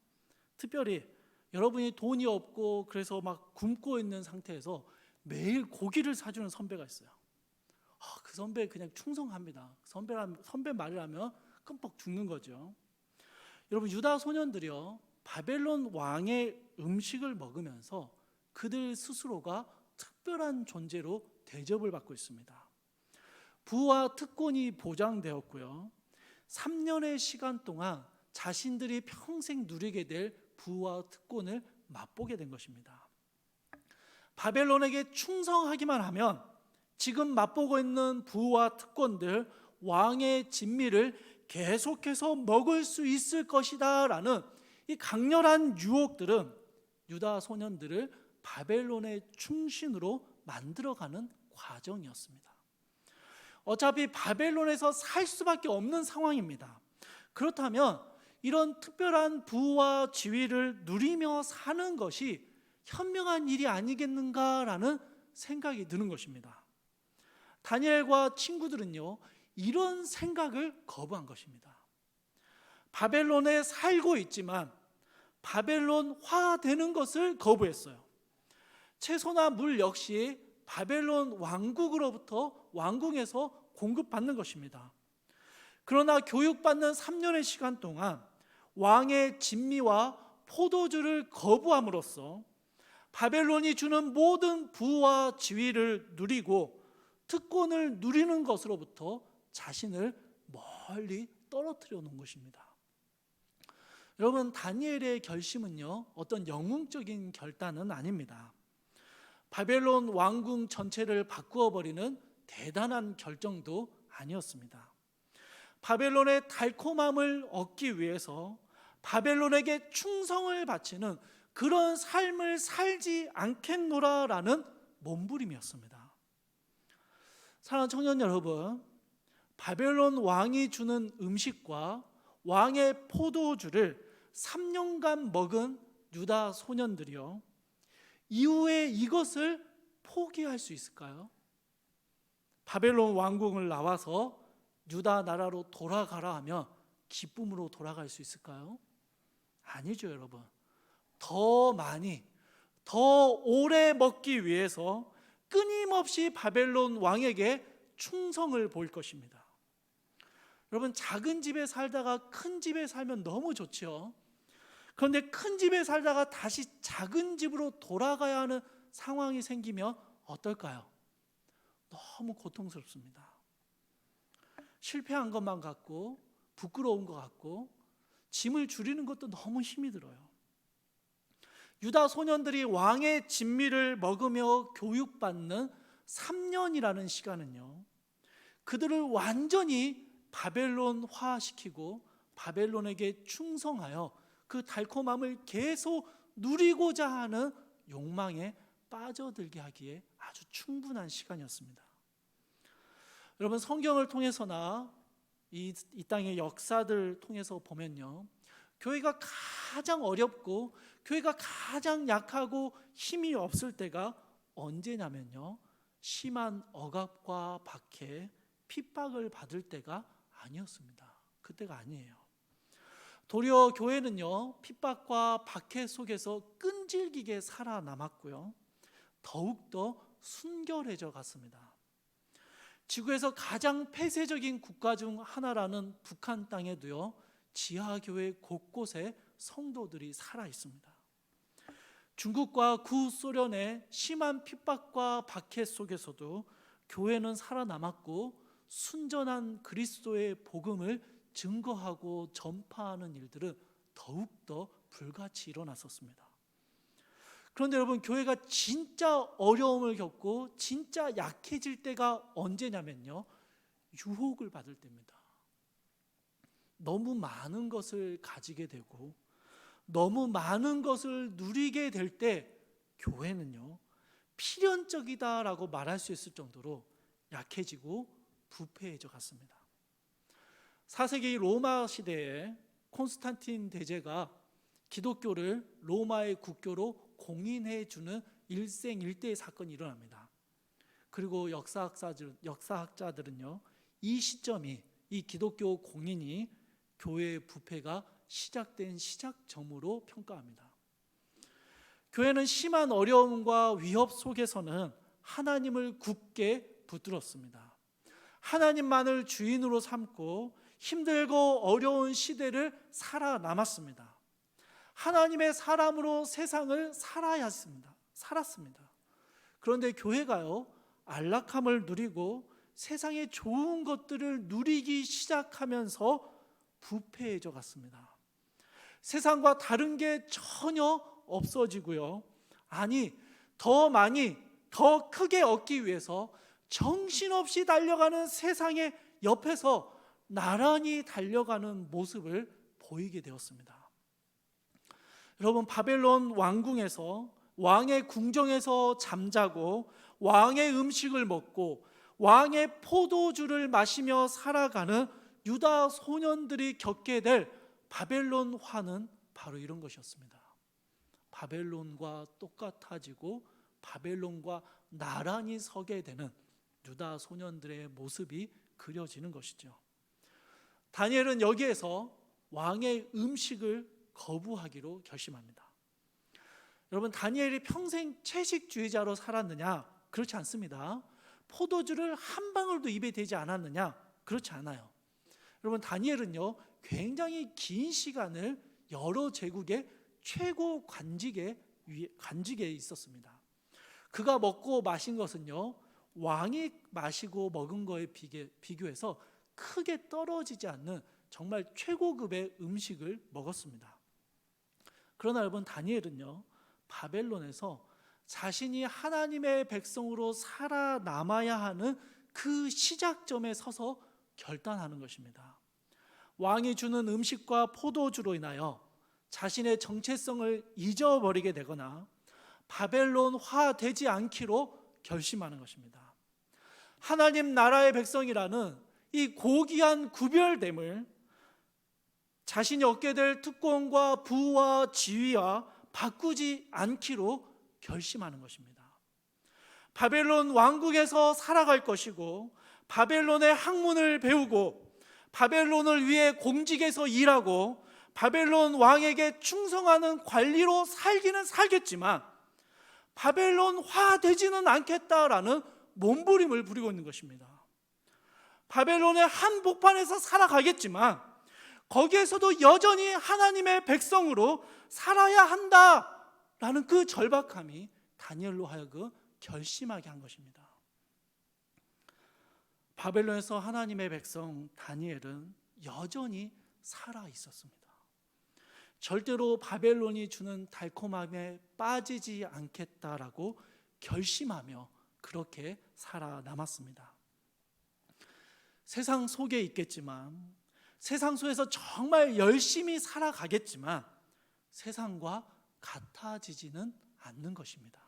특별히 여러분이 돈이 없고 그래서 막 굶고 있는 상태에서 매일 고기를 사주는 선배가 있어요. 그 선배 그냥 충성합니다. 선배 말이라면 끔뻑 죽는 거죠. 여러분, 유다 소년들이요, 바벨론 왕의 음식을 먹으면서 그들 스스로가 특별한 존재로 대접을 받고 있습니다. 부와 특권이 보장되었고요, 3년의 시간 동안 자신들이 평생 누리게 될 부와 특권을 맛보게 된 것입니다. 바벨론에게 충성하기만 하면 지금 맛보고 있는 부와 특권들, 왕의 진미를 계속해서 먹을 수 있을 것이다 라는 이 강렬한 유혹들은 유다 소년들을 바벨론의 충신으로 만들어가는 과정이었습니다. 어차피 바벨론에서 살 수밖에 없는 상황입니다. 그렇다면 이런 특별한 부와 지위를 누리며 사는 것이 현명한 일이 아니겠는가라는 생각이 드는 것입니다. 다니엘과 친구들은요, 이런 생각을 거부한 것입니다. 바벨론에 살고 있지만 바벨론화 되는 것을 거부했어요. 채소나 물 역시 바벨론 왕국으로부터 왕궁에서 공급받는 것입니다. 그러나 교육받는 3년의 시간 동안 왕의 진미와 포도주를 거부함으로써 바벨론이 주는 모든 부와 지위를 누리고 특권을 누리는 것으로부터 자신을 멀리 떨어뜨려 놓은 것입니다. 여러분, 다니엘의 결심은요, 어떤 영웅적인 결단은 아닙니다. 바벨론 왕궁 전체를 바꾸어 버리는 대단한 결정도 아니었습니다. 바벨론의 달콤함을 얻기 위해서 바벨론에게 충성을 바치는 그런 삶을 살지 않겠노라라는 몸부림이었습니다. 사랑하는 청년 여러분, 바벨론 왕이 주는 음식과 왕의 포도주를 3년간 먹은 유다 소년들이요, 이후에 이것을 포기할 수 있을까요? 바벨론 왕궁을 나와서 유다 나라로 돌아가라 하면 기쁨으로 돌아갈 수 있을까요? 아니죠, 여러분. 더 많이, 더 오래 먹기 위해서 끊임없이 바벨론 왕에게 충성을 보일 것입니다. 여러분, 작은 집에 살다가 큰 집에 살면 너무 좋죠. 그런데 큰 집에 살다가 다시 작은 집으로 돌아가야 하는 상황이 생기면 어떨까요? 너무 고통스럽습니다. 실패한 것만 같고 부끄러운 것 같고 짐을 줄이는 것도 너무 힘이 들어요. 유다 소년들이 왕의 진미를 먹으며 교육받는 3년이라는 시간은요, 그들을 완전히 바벨론화시키고 바벨론에게 충성하여 그 달콤함을 계속 누리고자 하는 욕망에 빠져들게 하기에 아주 충분한 시간이었습니다. 여러분, 성경을 통해서나 이 땅의 역사들을 통해서 보면요, 교회가 가장 어렵고 교회가 가장 약하고 힘이 없을 때가 언제냐면요, 심한 억압과 박해, 핍박을 받을 때가 아니었습니다. 그때가 아니에요. 도리어 교회는요, 핍박과 박해 속에서 끈질기게 살아남았고요, 더욱더 순결해져 갔습니다. 지구에서 가장 폐쇄적인 국가 중 하나라는 북한 땅에도요, 지하교회 곳곳에 성도들이 살아 있습니다. 중국과 구소련의 심한 핍박과 박해 속에서도 교회는 살아남았고 순전한 그리스도의 복음을 증거하고 전파하는 일들은 더욱더 불같이 일어났었습니다. 그런데 여러분, 교회가 진짜 어려움을 겪고 진짜 약해질 때가 언제냐면요, 유혹을 받을 때입니다. 너무 많은 것을 가지게 되고 너무 많은 것을 누리게 될 때 교회는요, 필연적이다라고 말할 수 있을 정도로 약해지고 부패해져 갔습니다. 4세기 로마 시대에 콘스탄틴 대제가 기독교를 로마의 국교로 공인해 주는 일생일대의 사건이 일어납니다. 그리고 역사학자들은요, 이 시점이, 이 기독교 공인이 교회의 부패가 시작된 시작점으로 평가합니다. 교회는 심한 어려움과 위협 속에서는 하나님을 굳게 붙들었습니다. 하나님만을 주인으로 삼고 힘들고 어려운 시대를 살아남았습니다. 하나님의 사람으로 세상을 살았습니다. 그런데 교회가요, 안락함을 누리고 세상의 좋은 것들을 누리기 시작하면서 부패해져 갔습니다. 세상과 다른 게 전혀 없어지고요, 아니 더 많이 더 크게 얻기 위해서 정신없이 달려가는 세상의 옆에서 나란히 달려가는 모습을 보이게 되었습니다. 여러분, 바벨론 왕궁에서 왕의 궁정에서 잠자고 왕의 음식을 먹고 왕의 포도주를 마시며 살아가는 유다 소년들이 겪게 될 바벨론화는 바로 이런 것이었습니다. 바벨론과 똑같아지고 바벨론과 나란히 서게 되는 유다 소년들의 모습이 그려지는 것이죠. 다니엘은 여기에서 왕의 음식을 거부하기로 결심합니다. 여러분, 다니엘이 평생 채식주의자로 살았느냐? 그렇지 않습니다. 포도주를 한 방울도 입에 대지 않았느냐? 그렇지 않아요. 여러분, 다니엘은요, 굉장히 긴 시간을 여러 제국의 최고 관직에 있었습니다. 그가 먹고 마신 것은요, 왕이 마시고 먹은 거에 비교해서 크게 떨어지지 않는 정말 최고급의 음식을 먹었습니다. 그러나 여러분, 다니엘은요, 바벨론에서 자신이 하나님의 백성으로 살아남아야 하는 그 시작점에 서서 결단하는 것입니다. 왕이 주는 음식과 포도주로 인하여 자신의 정체성을 잊어버리게 되거나 바벨론화 되지 않기로 결심하는 것입니다. 하나님 나라의 백성이라는 이 고귀한 구별됨을 자신이 얻게 될 특권과 부와 지위와 바꾸지 않기로 결심하는 것입니다. 바벨론 왕국에서 살아갈 것이고 바벨론의 학문을 배우고 바벨론을 위해 공직에서 일하고 바벨론 왕에게 충성하는 관리로 살기는 살겠지만 바벨론화 되지는 않겠다라는 몸부림을 부리고 있는 것입니다. 바벨론의 한복판에서 살아가겠지만 거기에서도 여전히 하나님의 백성으로 살아야 한다라는 그 절박함이 다니엘로 하여금 결심하게 한 것입니다. 바벨론에서 하나님의 백성 다니엘은 여전히 살아 있었습니다. 절대로 바벨론이 주는 달콤함에 빠지지 않겠다라고 결심하며 그렇게 살아남았습니다. 세상 속에 있겠지만 세상 속에서 정말 열심히 살아가겠지만 세상과 같아지지는 않는 것입니다.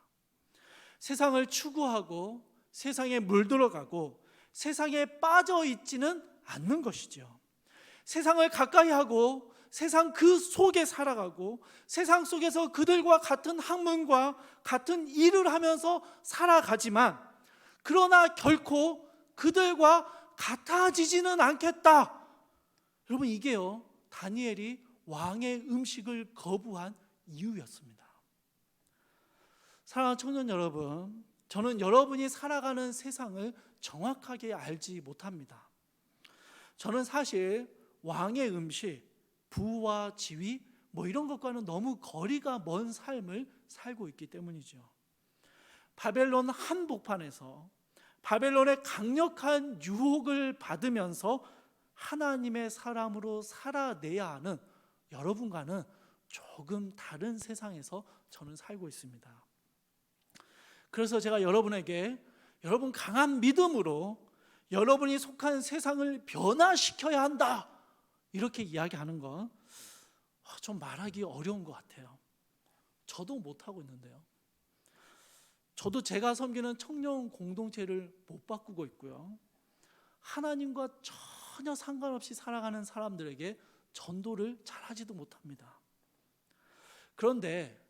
세상을 추구하고 세상에 물들어가고 세상에 빠져 있지는 않는 것이죠. 세상을 가까이 하고 세상 그 속에 살아가고 세상 속에서 그들과 같은 학문과 같은 일을 하면서 살아가지만 그러나 결코 그들과 같아지지는 않겠다. 여러분, 이게요 다니엘이 왕의 음식을 거부한 이유였습니다. 사랑하는 청년 여러분, 저는 여러분이 살아가는 세상을 정확하게 알지 못합니다. 저는 사실 왕의 음식, 부와 지위 이런 것과는 너무 거리가 먼 삶을 살고 있기 때문이죠. 바벨론 한복판에서 바벨론의 강력한 유혹을 받으면서 하나님의 사람으로 살아내야 하는 여러분과는 조금 다른 세상에서 저는 살고 있습니다. 그래서 제가 여러분에게 여러분 강한 믿음으로 여러분이 속한 세상을 변화시켜야 한다 이렇게 이야기하는 건 좀 말하기 어려운 것 같아요. 저도 못하고 있는데요. 저도 제가 섬기는 청년 공동체를 못 바꾸고 있고요. 하나님과 전혀 상관없이 살아가는 사람들에게 전도를 잘하지도 못합니다. 그런데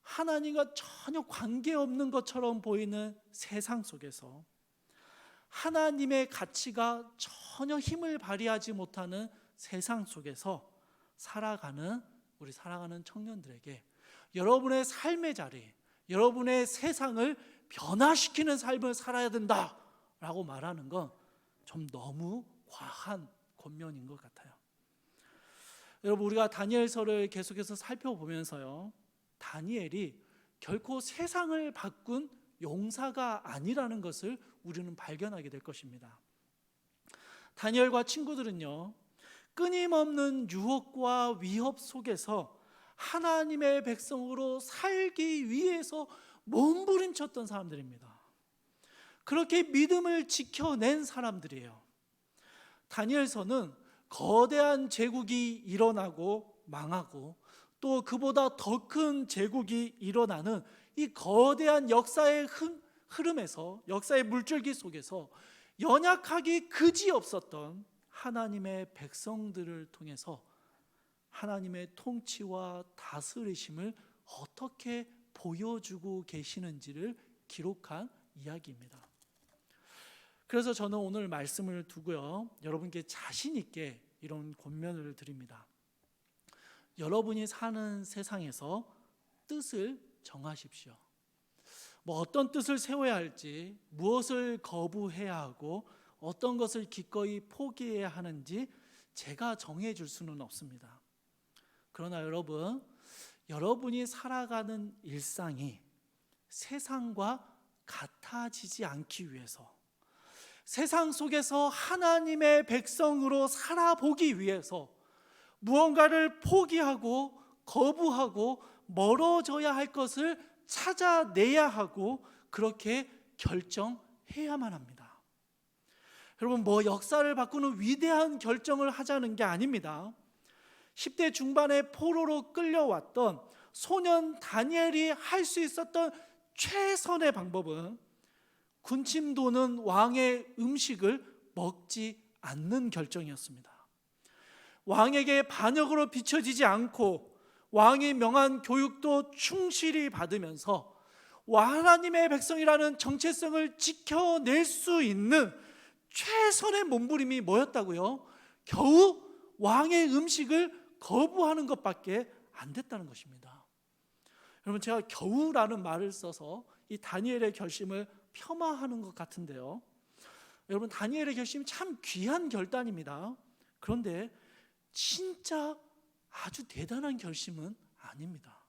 하나님과 전혀 관계없는 것처럼 보이는 세상 속에서 하나님의 가치가 전혀 힘을 발휘하지 못하는 세상 속에서 살아가는 우리 사랑하는 청년들에게 여러분의 삶의 자리, 여러분의 세상을 변화시키는 삶을 살아야 된다라고 말하는 건 좀 너무 과한 권면인 것 같아요. 여러분, 우리가 다니엘서를 계속해서 살펴보면서요, 다니엘이 결코 세상을 바꾼 용사가 아니라는 것을 우리는 발견하게 될 것입니다. 다니엘과 친구들은요, 끊임없는 유혹과 위협 속에서 하나님의 백성으로 살기 위해서 몸부림쳤던 사람들입니다. 그렇게 믿음을 지켜낸 사람들이에요. 다니엘서는 거대한 제국이 일어나고 망하고 또 그보다 더 큰 제국이 일어나는 이 거대한 역사의 흐름에서, 역사의 물줄기 속에서 연약하기 그지없었던 하나님의 백성들을 통해서 하나님의 통치와 다스리심을 어떻게 보여주고 계시는지를 기록한 이야기입니다. 그래서 저는 오늘 말씀을 두고요, 여러분께 자신 있게 이런 권면을 드립니다. 여러분이 사는 세상에서 뜻을 정하십시오. 어떤 뜻을 세워야 할지, 무엇을 거부해야 하고 어떤 것을 기꺼이 포기해야 하는지 제가 정해줄 수는 없습니다. 그러나 여러분이 살아가는 일상이 세상과 같아지지 않기 위해서, 세상 속에서 하나님의 백성으로 살아보기 위해서 무언가를 포기하고 거부하고 멀어져야 할 것을 찾아내야 하고 그렇게 결정해야만 합니다. 여러분, 역사를 바꾸는 위대한 결정을 하자는 게 아닙니다. 10대 중반에 포로로 끌려왔던 소년 다니엘이 할 수 있었던 최선의 방법은 군침 도는 왕의 음식을 먹지 않는 결정이었습니다. 왕에게 반역으로 비춰지지 않고 왕이 명한 교육도 충실히 받으면서 하나님의 백성이라는 정체성을 지켜낼 수 있는 최선의 몸부림이 뭐였다고요? 겨우 왕의 음식을 거부하는 것밖에 안 됐다는 것입니다. 여러분, 제가 겨우라는 말을 써서 이 다니엘의 결심을 폄하하는 것 같은데요, 여러분, 다니엘의 결심이 참 귀한 결단입니다. 그런데 진짜 아주 대단한 결심은 아닙니다.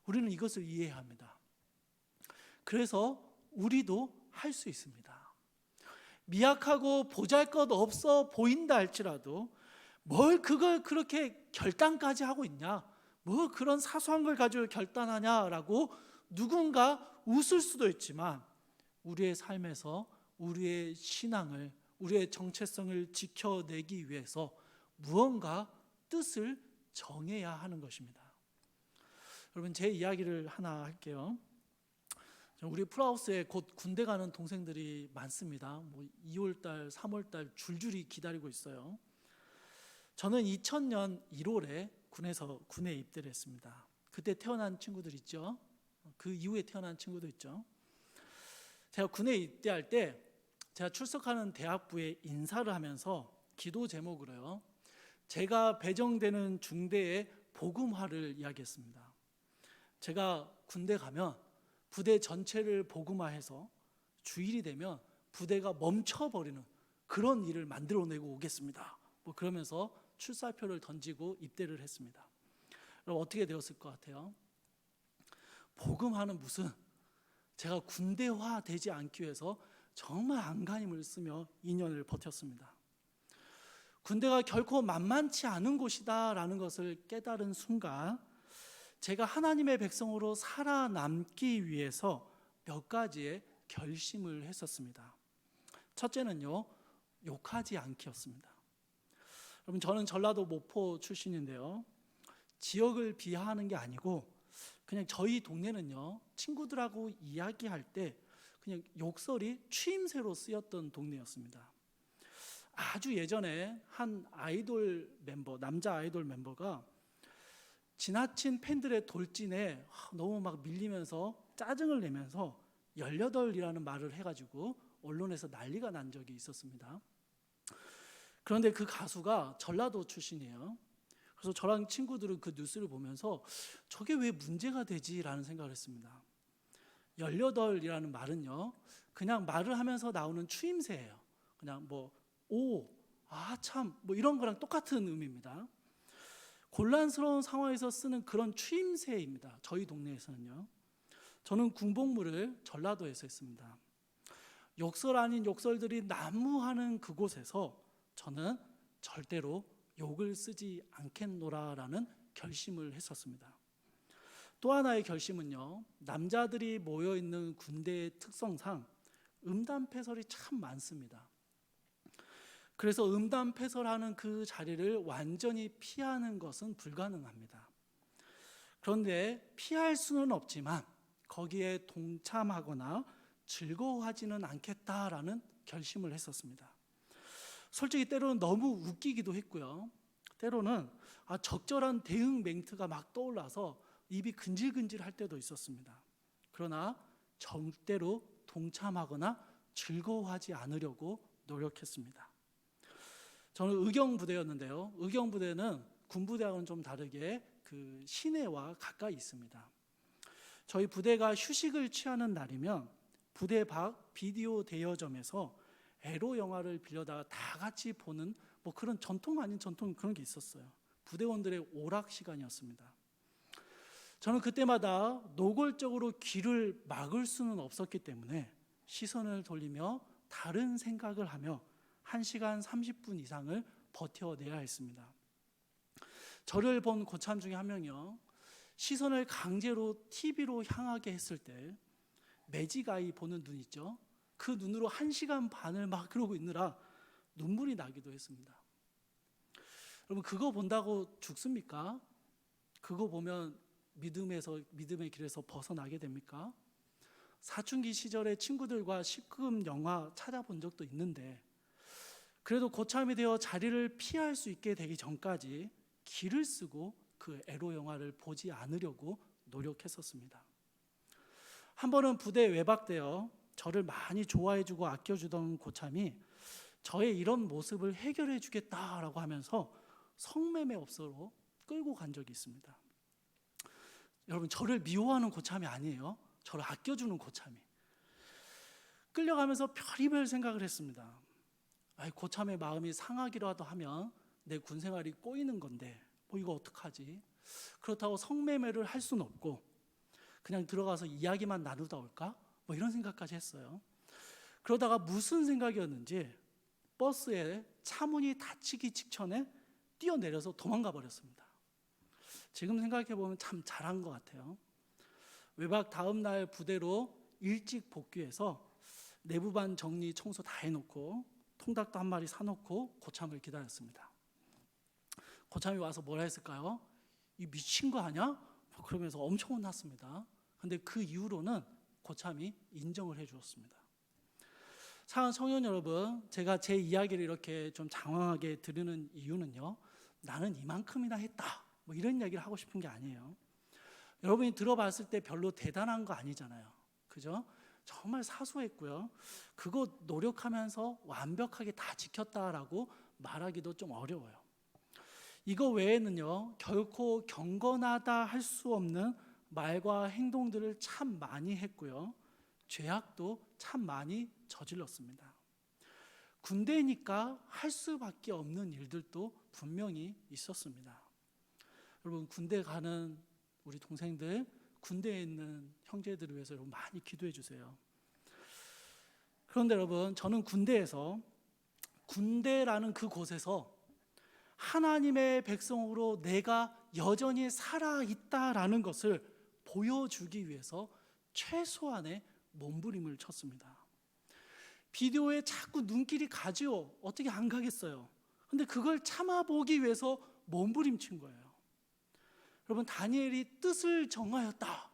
우리는 이것을 이해해야 합니다. 그래서 우리도 할 수 있습니다. 미약하고 보잘것없어 보인다 할지라도 뭘 그걸 그렇게 결단까지 하고 있냐, 그런 사소한 걸 가지고 결단하냐라고 누군가 웃을 수도 있지만 우리의 삶에서 우리의 신앙을, 우리의 정체성을 지켜내기 위해서 무언가 뜻을 정해야 하는 것입니다. 여러분, 제 이야기를 하나 할게요. 우리 풀하우스에 곧 군대 가는 동생들이 많습니다. 2월달, 3월달 줄줄이 기다리고 있어요. 저는 2000년 1월에 군에 입대를 했습니다. 그때 태어난 친구들 있죠. 그 이후에 태어난 친구도 있죠. 제가 군에 입대할 때 제가 출석하는 대학부에 인사를 하면서 기도 제목으로요, 제가 배정되는 중대의 복음화를 이야기했습니다. 제가 군대 가면 부대 전체를 복음화해서 주일이 되면 부대가 멈춰버리는 그런 일을 만들어내고 오겠습니다. 그러면서 출사표를 던지고 입대를 했습니다. 그럼 어떻게 되었을 것 같아요? 복음화는 무슨, 제가 군대화 되지 않기 위해서 정말 안간힘을 쓰며 2년을 버텼습니다. 군대가 결코 만만치 않은 곳이다라는 것을 깨달은 순간 제가 하나님의 백성으로 살아남기 위해서 몇 가지의 결심을 했었습니다. 첫째는요, 욕하지 않기였습니다. 여러분, 저는 전라도 모포 출신인데요, 지역을 비하하는 게 아니고 그냥 저희 동네는요, 친구들하고 이야기할 때 그냥 욕설이 추임새로 쓰였던 동네였습니다. 아주 예전에 한 아이돌 멤버, 남자 아이돌 멤버가 지나친 팬들의 돌진에 너무 막 밀리면서 짜증을 내면서 18이라는 말을 해가지고 언론에서 난리가 난 적이 있었습니다. 그런데 그 가수가 전라도 출신이에요. 그래서 저랑 친구들은 그 뉴스를 보면서 저게 왜 문제가 되지라는 생각을 했습니다. 18이라는 말은요, 그냥 말을 하면서 나오는 추임새예요. 그냥 오, 아 참, 이런 거랑 똑같은 의미입니다. 곤란스러운 상황에서 쓰는 그런 추임새입니다. 저희 동네에서는요. 저는 군복무를 전라도에서 했습니다. 욕설 아닌 욕설들이 난무하는 그곳에서 저는 절대로 욕을 쓰지 않겠노라라는 결심을 했었습니다. 또 하나의 결심은요, 남자들이 모여있는 군대의 특성상 음담패설이 참 많습니다. 그래서 음담패설하는 그 자리를 완전히 피하는 것은 불가능합니다. 그런데 피할 수는 없지만 거기에 동참하거나 즐거워하지는 않겠다라는 결심을 했었습니다. 솔직히 때로는 너무 웃기기도 했고요. 때로는 적절한 대응 멘트가 막 떠올라서 입이 근질근질 할 때도 있었습니다. 그러나 절대로 동참하거나 즐거워하지 않으려고 노력했습니다. 저는 의경부대였는데요. 의경부대는 군부대하고는 좀 다르게 그 시내와 가까이 있습니다. 저희 부대가 휴식을 취하는 날이면 부대 밖 비디오 대여점에서 에로 영화를 빌려다가 다 같이 보는 그런 전통 아닌 전통 그런 게 있었어요. 부대원들의 오락 시간이었습니다. 저는 그때마다 노골적으로 귀를 막을 수는 없었기 때문에 시선을 돌리며 다른 생각을 하며 1시간 30분 이상을 버텨내야 했습니다. 저를 본 고참 중에 한 명이요, 시선을 강제로 TV로 향하게 했을 때 매직아이 보는 눈 있죠? 그 눈으로 1시간 반을 막 그러고 있느라 눈물이 나기도 했습니다. 여러분, 그거 본다고 죽습니까? 그거 보면 믿음의 길에서 벗어나게 됩니까? 사춘기 시절에 친구들과 C급 영화 찾아본 적도 있는데 그래도 고참이 되어 자리를 피할 수 있게 되기 전까지 기를 쓰고 그 에로 영화를 보지 않으려고 노력했었습니다. 한 번은 부대 외박되어 저를 많이 좋아해주고 아껴주던 고참이 저의 이런 모습을 해결해 주겠다라고 하면서 성매매 업소로 끌고 간 적이 있습니다. 여러분, 저를 미워하는 고참이 아니에요. 저를 아껴주는 고참이. 끌려가면서 별의별 생각을 했습니다. 고참의 마음이 상하기라도 하면 내 군생활이 꼬이는 건데 이거 어떡하지? 그렇다고 성매매를 할 수는 없고 그냥 들어가서 이야기만 나누다 올까? 이런 생각까지 했어요. 그러다가 무슨 생각이었는지 버스에 차문이 닫히기 직전에 뛰어내려서 도망가 버렸습니다. 지금 생각해보면 참 잘한 것 같아요. 외박 다음 날 부대로 일찍 복귀해서 내부반 정리 청소 다 해놓고 통닭도 한 마리 사놓고 고참을 기다렸습니다. 고참이 와서 뭐라 했을까요? 이 미친 거 아니야? 그러면서 엄청 혼났습니다. 근데 그 이후로는 고참이 인정을 해 주었습니다. 사랑하는 청년 여러분, 제가 제 이야기를 이렇게 좀 장황하게 들으는 이유는요, 나는 이만큼이나 했다, 뭐 이런 이야기를 하고 싶은 게 아니에요. 여러분이 들어봤을 때 별로 대단한 거 아니잖아요. 그죠? 정말 사소했고요. 그거 노력하면서 완벽하게 다 지켰다라고 말하기도 좀 어려워요. 이거 외에는요, 결코 경건하다 할 수 없는 말과 행동들을 참 많이 했고요. 죄악도 참 많이 저질렀습니다. 군대니까 할 수밖에 없는 일들도 분명히 있었습니다. 여러분, 군대 가는 우리 동생들, 군대에 있는 형제들을 위해서 여러분 많이 기도해 주세요. 그런데 여러분, 저는 군대라는 그 곳에서 하나님의 백성으로 내가 여전히 살아있다라는 것을 보여주기 위해서 최소한의 몸부림을 쳤습니다. 비디오에 자꾸 눈길이 가지요. 어떻게 안 가겠어요? 근데 그걸 참아보기 위해서 몸부림친 거예요. 여러분, 다니엘이 뜻을 정하였다.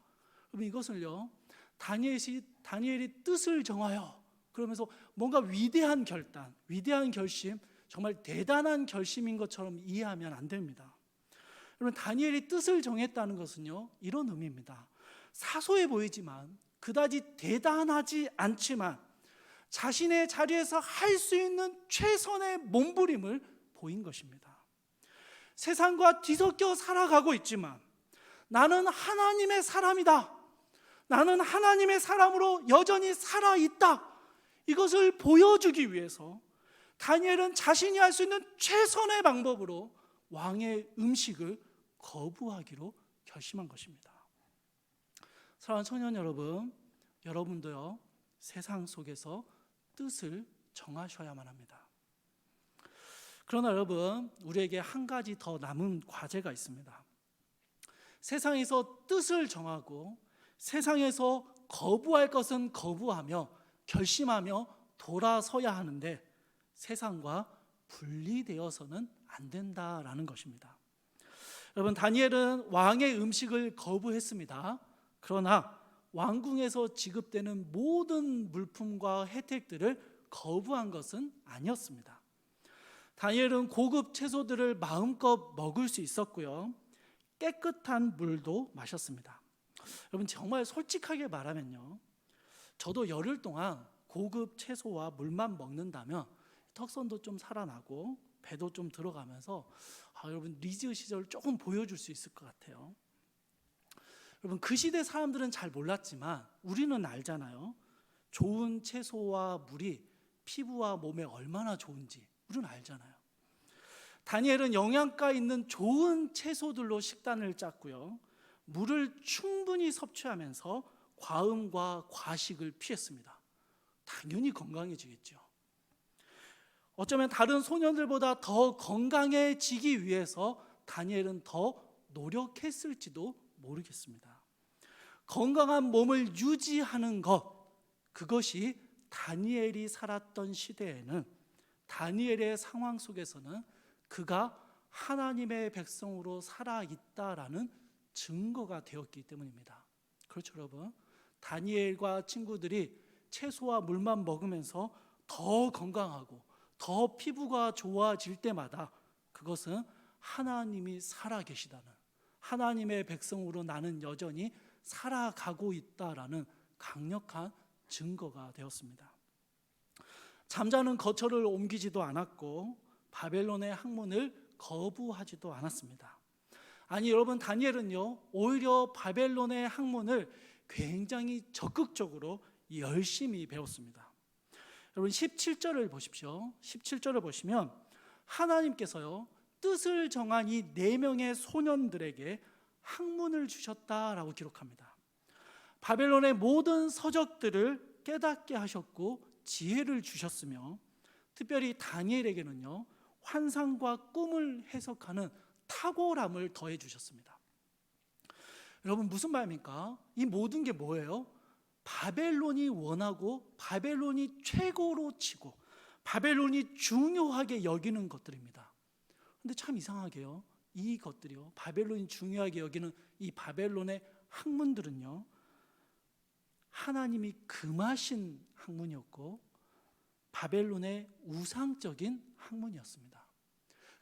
여러분, 이것을요, 다니엘이 뜻을 정하여 그러면서 뭔가 위대한 결단, 위대한 결심, 정말 대단한 결심인 것처럼 이해하면 안 됩니다. 여러분, 다니엘이 뜻을 정했다는 것은요, 이런 의미입니다. 사소해 보이지만 그다지 대단하지 않지만 자신의 자리에서 할 수 있는 최선의 몸부림을 보인 것입니다. 세상과 뒤섞여 살아가고 있지만 나는 하나님의 사람이다. 나는 하나님의 사람으로 여전히 살아있다. 이것을 보여주기 위해서 다니엘은 자신이 할 수 있는 최선의 방법으로 왕의 음식을 거부하기로 결심한 것입니다. 사랑하는 청년 여러분, 여러분도요, 세상 속에서 뜻을 정하셔야만 합니다. 그러나 여러분, 우리에게 한 가지 더 남은 과제가 있습니다. 세상에서 뜻을 정하고 세상에서 거부할 것은 거부하며 결심하며 돌아서야 하는데 세상과 분리되어서는 안 된다라는 것입니다. 여러분, 다니엘은 왕의 음식을 거부했습니다. 그러나 왕궁에서 지급되는 모든 물품과 혜택들을 거부한 것은 아니었습니다. 다니엘은 고급 채소들을 마음껏 먹을 수 있었고요, 깨끗한 물도 마셨습니다. 여러분, 정말 솔직하게 말하면요, 저도 열흘 동안 고급 채소와 물만 먹는다면 턱선도 좀 살아나고 배도 좀 들어가면서 여러분, 리즈 시절을 조금 보여줄 수 있을 것 같아요. 여러분, 그 시대 사람들은 잘 몰랐지만 우리는 알잖아요. 좋은 채소와 물이 피부와 몸에 얼마나 좋은지 우리는 알잖아요. 다니엘은 영양가 있는 좋은 채소들로 식단을 짰고요, 물을 충분히 섭취하면서 과음과 과식을 피했습니다. 당연히 건강해지겠죠. 어쩌면 다른 소년들보다 더 건강해지기 위해서 다니엘은 더 노력했을지도 모르겠습니다. 건강한 몸을 유지하는 것, 그것이 다니엘이 살았던 시대에는, 다니엘의 상황 속에서는 그가 하나님의 백성으로 살아있다라는 증거가 되었기 때문입니다. 그렇죠, 여러분? 다니엘과 친구들이 채소와 물만 먹으면서 더 건강하고 더 피부가 좋아질 때마다 그것은 하나님이 살아계시다는, 하나님의 백성으로 나는 여전히 살아가고 있다라는 강력한 증거가 되었습니다. 잠자는 거처를 옮기지도 않았고 바벨론의 학문을 거부하지도 않았습니다. 아니, 여러분, 다니엘은요, 오히려 바벨론의 학문을 굉장히 적극적으로 열심히 배웠습니다. 여러분, 17절을 보십시오. 17절을 보시면 하나님께서요, 뜻을 정한 이 4명의 소년들에게 학문을 주셨다라고 기록합니다. 바벨론의 모든 서적들을 깨닫게 하셨고 지혜를 주셨으며, 특별히 다니엘에게는요, 환상과 꿈을 해석하는 탁월함을 더해 주셨습니다. 여러분, 무슨 말입니까? 이 모든 게 뭐예요? 바벨론이 원하고 바벨론이 최고로 치고 바벨론이 중요하게 여기는 것들입니다. 근데 참 이상하게요, 이것들이요, 바벨론이 중요하게 여기는 이 바벨론의 학문들은요, 하나님이 금하신 학문이었고 바벨론의 우상적인 학문이었습니다.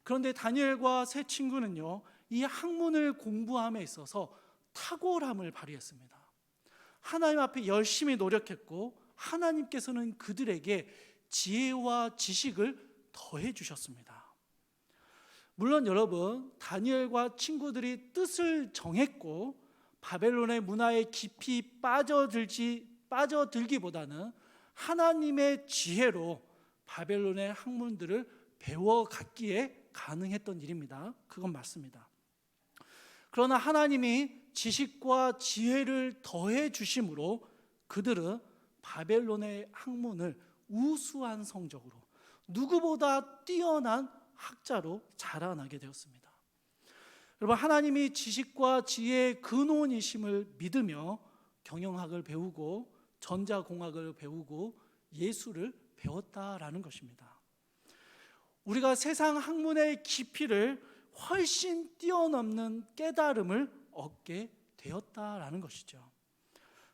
그런데 다니엘과 세 친구는요, 이 학문을 공부함에 있어서 탁월함을 발휘했습니다. 하나님 앞에 열심히 노력했고 하나님께서는 그들에게 지혜와 지식을 더해 주셨습니다. 물론 여러분, 다니엘과 친구들이 뜻을 정했고 바벨론의 문화에 깊이 빠져들기보다는 하나님의 지혜로 바벨론의 학문들을 배워갔기에 가능했던 일입니다. 그건 맞습니다. 그러나 하나님이 지식과 지혜를 더해 주심으로 그들은 바벨론의 학문을 우수한 성적으로, 누구보다 뛰어난 학자로 자라나게 되었습니다. 여러분, 하나님이 지식과 지혜의 근원이심을 믿으며 경영학을 배우고 전자공학을 배우고 예술을 배웠다라는 것입니다. 우리가 세상 학문의 깊이를 훨씬 뛰어넘는 깨달음을 얻게 되었다라는 것이죠.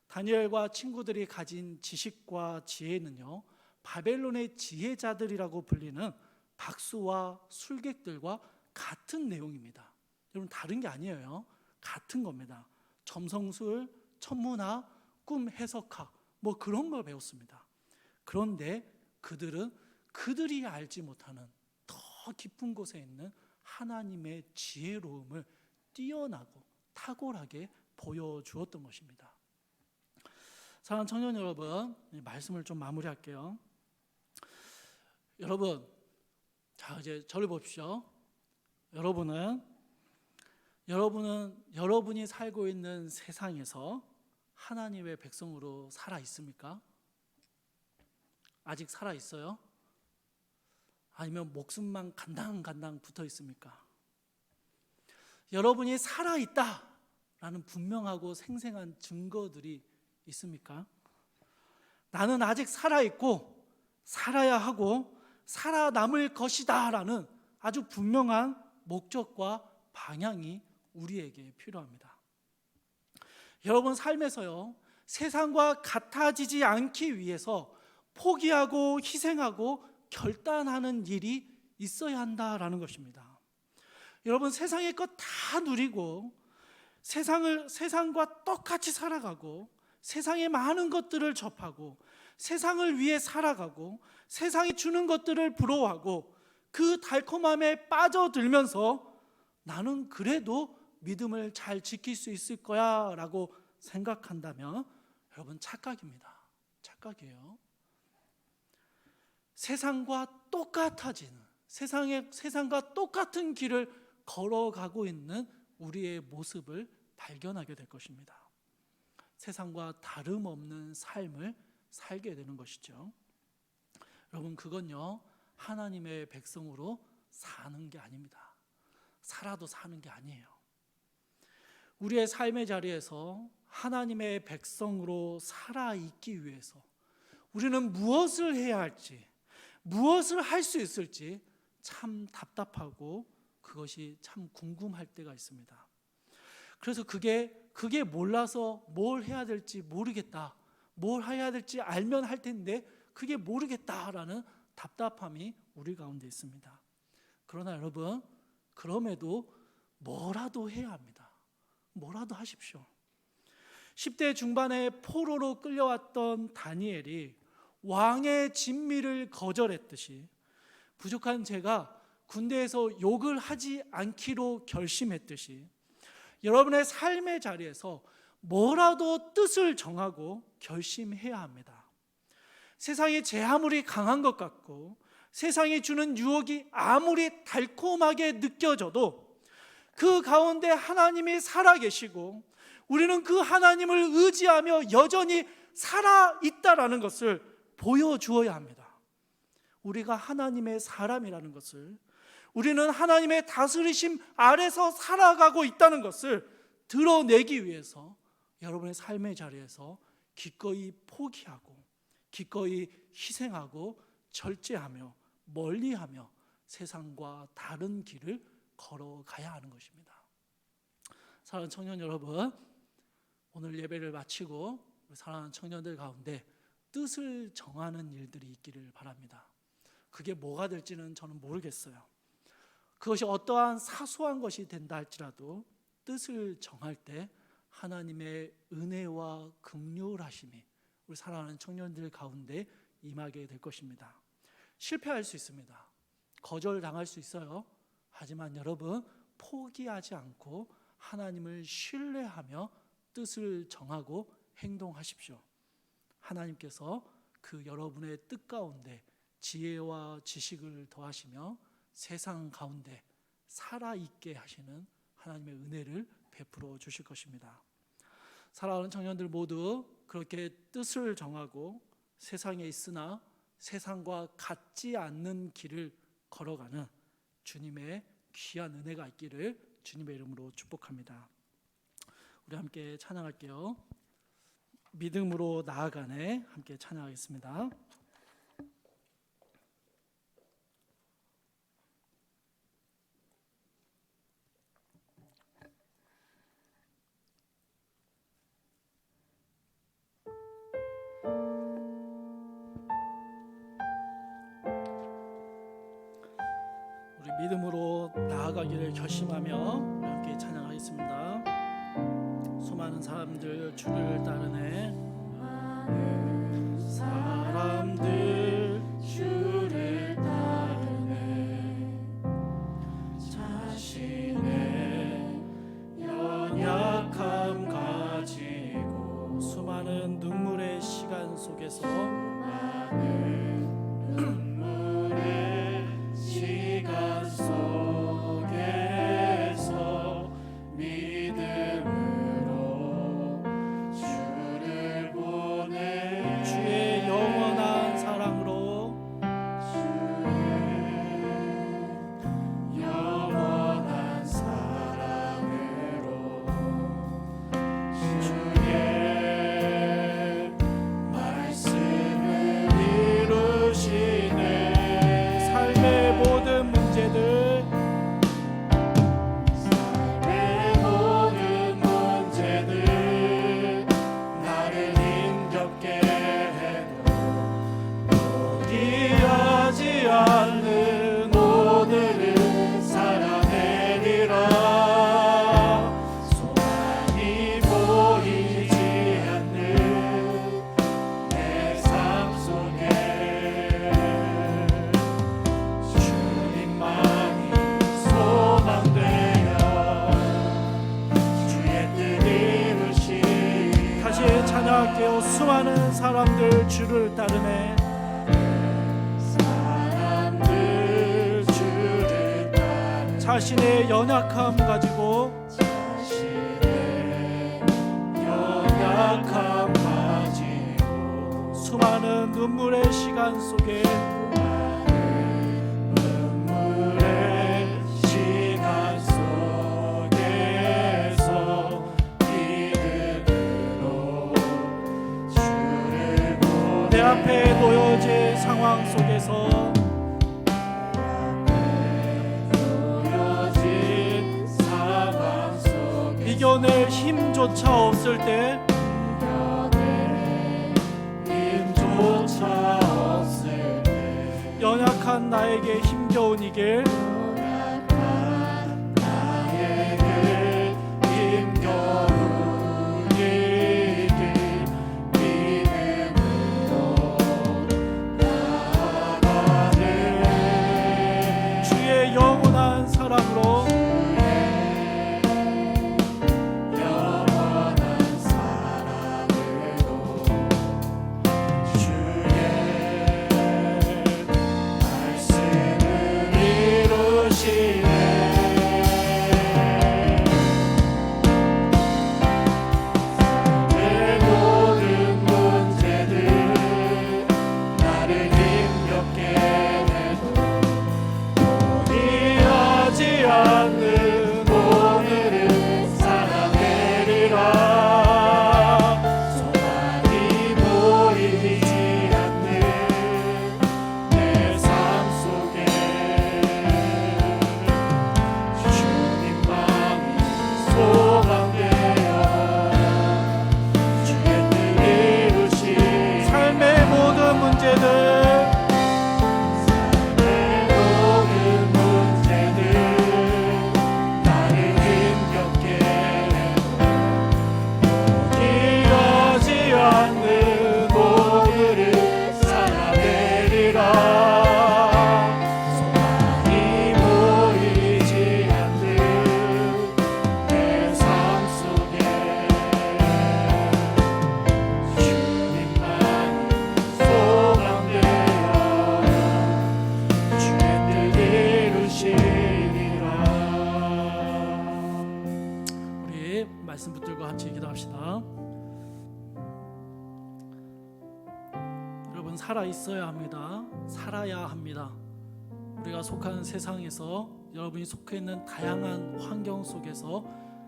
다니엘과 친구들이 가진 지식과 지혜는요, 바벨론의 지혜자들이라고 불리는 박수와 술객들과 같은 내용입니다. 여러분, 다른 게 아니에요. 같은 겁니다. 점성술, 천문학, 꿈 해석학, 뭐 그런 걸 배웠습니다. 그런데 그들은 그들이 알지 못하는 더 깊은 곳에 있는 하나님의 지혜로움을 뛰어나고 탁월하게 보여주었던 것입니다. 사랑하는 청년 여러분, 말씀을 좀 마무리할게요. 여러분, 자, 이제 저를 보십시오. 여러분이 살고 있는 세상에서 하나님의 백성으로 살아 있습니까? 아직 살아 있어요? 아니면 목숨만 간당간당 붙어 있습니까? 여러분이 살아 있다라는 분명하고 생생한 증거들이 있습니까? 나는 아직 살아 있고 살아야 하고 살아남을 것이다라는 아주 분명한 목적과 방향이 우리에게 필요합니다. 여러분 삶에서요, 세상과 같아지지 않기 위해서 포기하고 희생하고 결단하는 일이 있어야 한다라는 것입니다. 여러분, 세상의 것 다 누리고 세상과 똑같이 살아가고 세상의 많은 것들을 접하고 세상을 위해 살아가고 세상이 주는 것들을 부러워하고 그 달콤함에 빠져들면서 나는 그래도 믿음을 잘 지킬 수 있을 거야 라고 생각한다면 여러분, 착각입니다. 착각이에요. 세상과 똑같아지는, 세상과 똑같은 길을 걸어가고 있는 우리의 모습을 발견하게 될 것입니다. 세상과 다름없는 삶을 살게 되는 것이죠. 여러분, 그건요, 하나님의 백성으로 사는 게 아닙니다. 살아도 사는 게 아니에요. 우리의 삶의 자리에서 하나님의 백성으로 살아있기 위해서 우리는 무엇을 해야 할지, 무엇을 할 수 있을지 참 답답하고 그것이 참 궁금할 때가 있습니다. 그래서 그게 몰라서 뭘 해야 될지 모르겠다, 뭘 해야 될지 알면 할 텐데 그게 모르겠다라는 답답함이 우리 가운데 있습니다. 그러나 여러분, 그럼에도 뭐라도 해야 합니다. 뭐라도 하십시오. 10대 중반에 포로로 끌려왔던 다니엘이 왕의 진미를 거절했듯이 부족한 제가 군대에서 욕을 하지 않기로 결심했듯이 여러분의 삶의 자리에서 뭐라도 뜻을 정하고 결심해야 합니다. 세상이 제 아무리 강한 것 같고 세상이 주는 유혹이 아무리 달콤하게 느껴져도 그 가운데 하나님이 살아계시고 우리는 그 하나님을 의지하며 여전히 살아있다라는 것을 보여주어야 합니다. 우리가 하나님의 사람이라는 것을, 우리는 하나님의 다스리심 아래서 살아가고 있다는 것을 드러내기 위해서 여러분의 삶의 자리에서 기꺼이 포기하고 기꺼이 희생하고 절제하며 멀리하며 세상과 다른 길을 걸어가야 하는 것입니다. 사랑하는 청년 여러분, 오늘 예배를 마치고 우리 사랑하는 청년들 가운데 뜻을 정하는 일들이 있기를 바랍니다. 그게 뭐가 될지는 저는 모르겠어요. 그것이 어떠한 사소한 것이 된다 할지라도 뜻을 정할 때 하나님의 은혜와 긍휼하심이 우리 사랑하는 청년들 가운데 임하게 될 것입니다. 실패할 수 있습니다. 거절당할 수 있어요. 하지만 여러분, 포기하지 않고 하나님을 신뢰하며 뜻을 정하고 행동하십시오. 하나님께서 그 여러분의 뜻 가운데 지혜와 지식을 더하시며 세상 가운데 살아있게 하시는 하나님의 은혜를 베풀어 주실 것입니다. 사랑하는 청년들 모두 그렇게 뜻을 정하고 세상에 있으나 세상과 같지 않는 길을 걸어가는 주님의 귀한 은혜가 있기를 주님의 이름으로 축복합니다. 우리 함께 찬양할게요. 믿음으로 나아가네, 함께 찬양하겠습니다. 우리 믿음으로 나아가기를 결심하며 우리 함께 찬양하겠습니다. 수많은 사람들 주를 따르네, 사람들 주를 따르네, 자신의 연약함 가지고 수많은 눈물의 시간 속에서 수많은 사람들 주를 따르네, 사람들 주를 따르네, 자신의 연약함 가지고 수많은 눈물의 시간 속에 내 앞에 놓여진 상황 속에서 이겨낼 힘조차 없을 때 연약한 나에게 힘겨운 이 길, 주의 영원한 사랑으로 주의 말씀을 이루 있어야 합니다. 살아야 합니다. 우리가 속한 세상에서, 여러분이 속해 있는 다양한 환경 속에서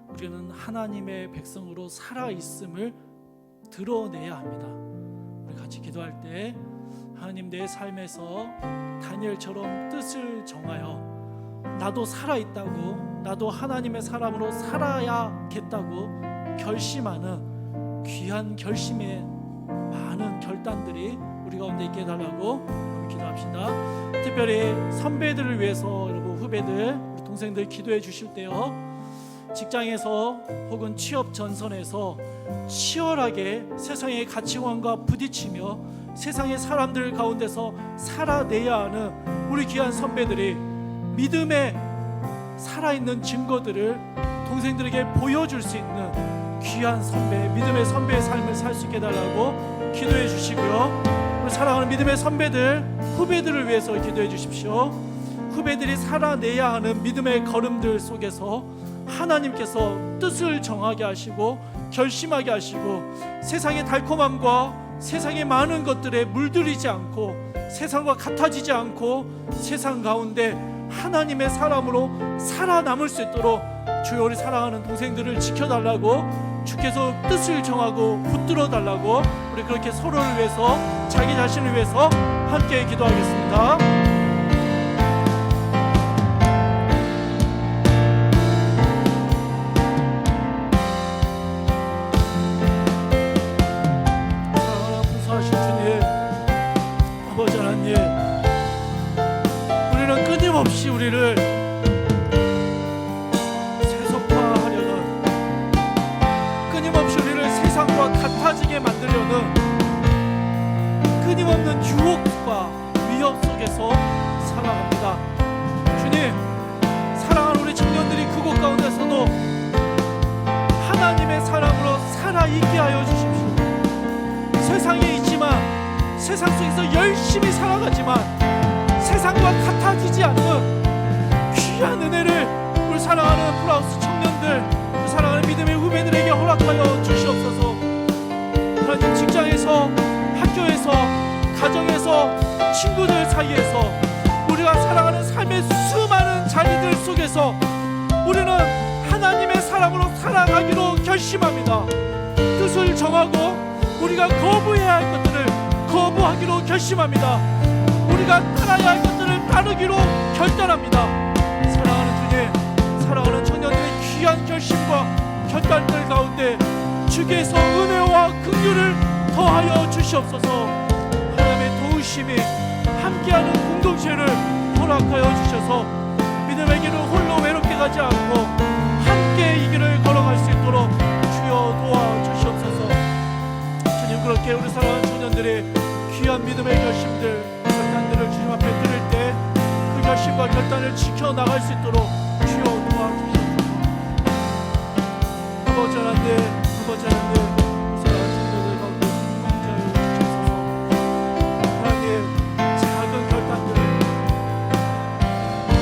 우리는 하나님의 백성으로 살아 있음을 드러내야 합니다. 우리 같이 기도할 때 하나님, 내 삶에서 다니엘처럼 뜻을 정하여 나도 살아 있다고, 나도 하나님의 사람으로 살아야겠다고 결심하는 귀한 결심의 많은 결단들이 우리 가운데 있게 해달라고 기도합시다. 특별히 선배들을 위해서 여러분, 후배들, 우리 동생들 기도해 주실 때요, 직장에서 혹은 취업 전선에서 치열하게 세상의 가치관과 부딪히며 세상의 사람들 가운데서 살아내야 하는 우리 귀한 선배들이 믿음의 살아있는 증거들을 동생들에게 보여줄 수 있는 귀한 선배, 믿음의 선배의 삶을 살 수 있게 해달라고 기도해 주시고요. 우리 사랑하는 믿음의 선배들, 후배들을 위해서 기도해 주십시오. 후배들이 살아내야 하는 믿음의 걸음들 속에서 하나님께서 뜻을 정하게 하시고 결심하게 하시고 세상의 달콤함과 세상의 많은 것들에 물들이지 않고 세상과 같아지지 않고 세상 가운데 하나님의 사람으로 살아남을 수 있도록 주여, 우리 사랑하는 동생들을 지켜달라고, 주께서 뜻을 정하고 붙들어 달라고, 우리 그렇게 서로를 위해서, 자기 자신을 위해서 함께 기도하겠습니다. 풍성하신 주님, 아버지 하나님, 우리는 끊임없이 우리를 세속화하려는, 끊임없이 우리를 세상과 같아지게 만들려는 끊임없는 유혹과 위협 속에서 살아갑니다. 주님, 사랑하는 우리 청년들이 그곳 가운데서도 하나님의 사람으로 살아있게 하여 주십시오. 세상에 있지만, 세상 속에서 열심히 살아가지만 세상과 같아지지 않는 귀한 은혜를 우리 사랑하는 플라우스 청년들, 우리 사랑하는 믿음의 후배들에게 허락하여 주시옵소서. 하나님, 직장에서, 학교에서, 가정에서, 친구들 사이에서, 우리가 살아가는 삶의 수많은 자리들 속에서 우리는 하나님의 사람으로 살아가기로 결심합니다. 뜻을 정하고 우리가 거부해야 할 것들을 거부하기로 결심합니다. 우리가 따라야 할 것들을 따르기로 결단합니다. 사랑하는 주님, 사랑하는 청년들의 귀한 결심과 결단들 가운데 주께서 은혜와 긍휼을 더하여 주시옵소서. 하나님의 도우심이 함께하는 공동체를 허락하여 주셔서 믿음의 길을 홀로 외롭게 가지 않고 함께 이 길을 걸어갈 수 있도록 주여 도와주시옵소서. 주님, 그렇게 우리 사랑하는 청년들이 귀한 믿음의 결심들, 결단들을 주님 앞에 드릴 때 그 결심과 결단을 지켜나갈 수 있도록 주여 도와주시옵소서. 아버지 하나님, 아버지 하나님, 우리 사랑하는 청년들 가운데 함께하여 주시옵소서. 하나님, 작은 결단들,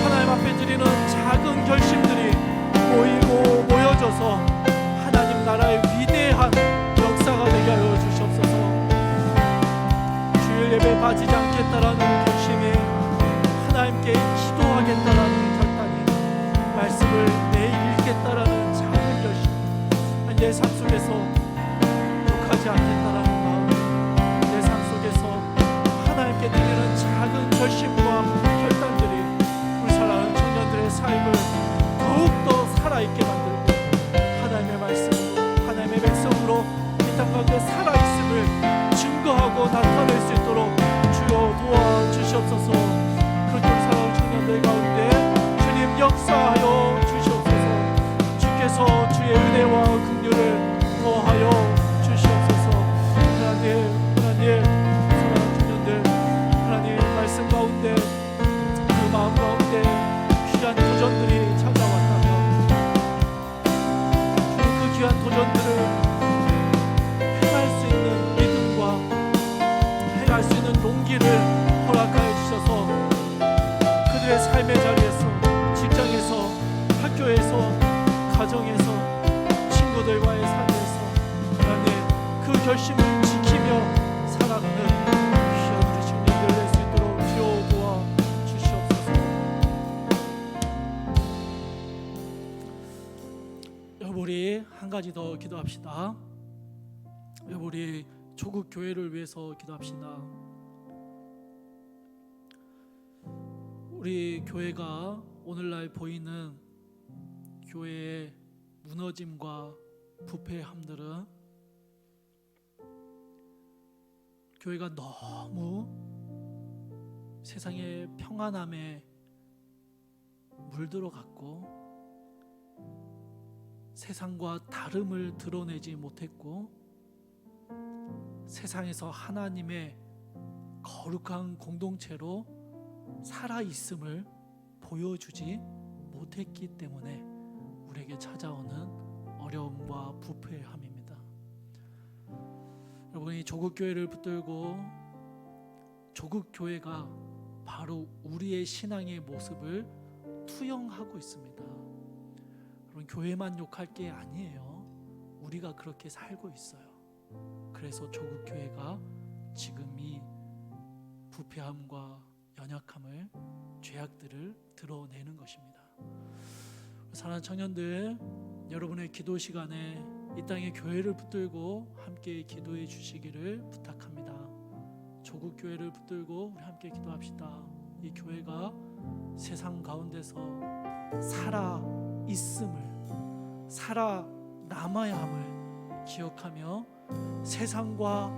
하나님 앞에 드리는 작은 결심들이 모이고 모여져서 하나님 나라의 위대한 역사가 되게 하여 주시옵소서. 주일 예배 빠지지 않겠다라는 결심이, 하나님께 기도하겠다라는 결단이, 말씀을 매일 읽겠다라는 작은 결심, 내 삶 속에서 욕하지 않겠다라는 마음, 내 삶 속에서 하나님께 드리는 작은 결심과 결단들이 우리 사랑하는 청년들의 삶을 더욱더 살아있게 만들고 하나님의 말씀으로, 하나님의 백성으로 이 땅 가운데 살아있음을 증거하고 나타낼 수 있도록 주여 도와주시옵소서. 그렇게 우리 사랑하는 청년들 가운데 주님 역사하여 주시옵소서. 주께서 주의 은혜와 긍휼을 더하여 주시옵소서. 하나님, 하나님, 사랑하는 청년들, 하나님 말씀 가운데, 그 마음 가운데 귀한 도전들이 찾아왔다면 주님, 그 귀한 도전들을 행할 수 있는 믿음과 행할 수 있는 용기를 허락하여 주셔서 그들의 삶의 자리에서, 직장에서, 학교에서, 가정에서, 친구들과의 삶에서 하나님 그 결심을 지키며 살아가는 귀한 우리 친구 가지 더 기도합시다. 우리 조국 교회를 위해서 기도합시다. 우리 교회가 오늘날 보이는 교회의 무너짐과 부패함들은 교회가 너무 세상의 평안함에 물들어갔고 세상과 다름을 드러내지 못했고 세상에서 하나님의 거룩한 공동체로 살아있음을 보여주지 못했기 때문에 우리에게 찾아오는 어려움과 부패함입니다. 여러분이 조국교회를 붙들고 조국교회가 바로 우리의 신앙의 모습을 투영하고 있습니다. 여러분, 교회만 욕할 게 아니에요. 우리가 그렇게 살고 있어요. 그래서 조국교회가 지금 이 부패함과 연약함을, 죄악들을 드러내는 것입니다. 사랑하는 청년들, 여러분의 기도 시간에 이 땅의 교회를 붙들고 함께 기도해 주시기를 부탁합니다. 조국교회를 붙들고 우리 함께 기도합시다. 이 교회가 세상 가운데서 살아 있음을, 살아 남아야 함을 기억하며 세상과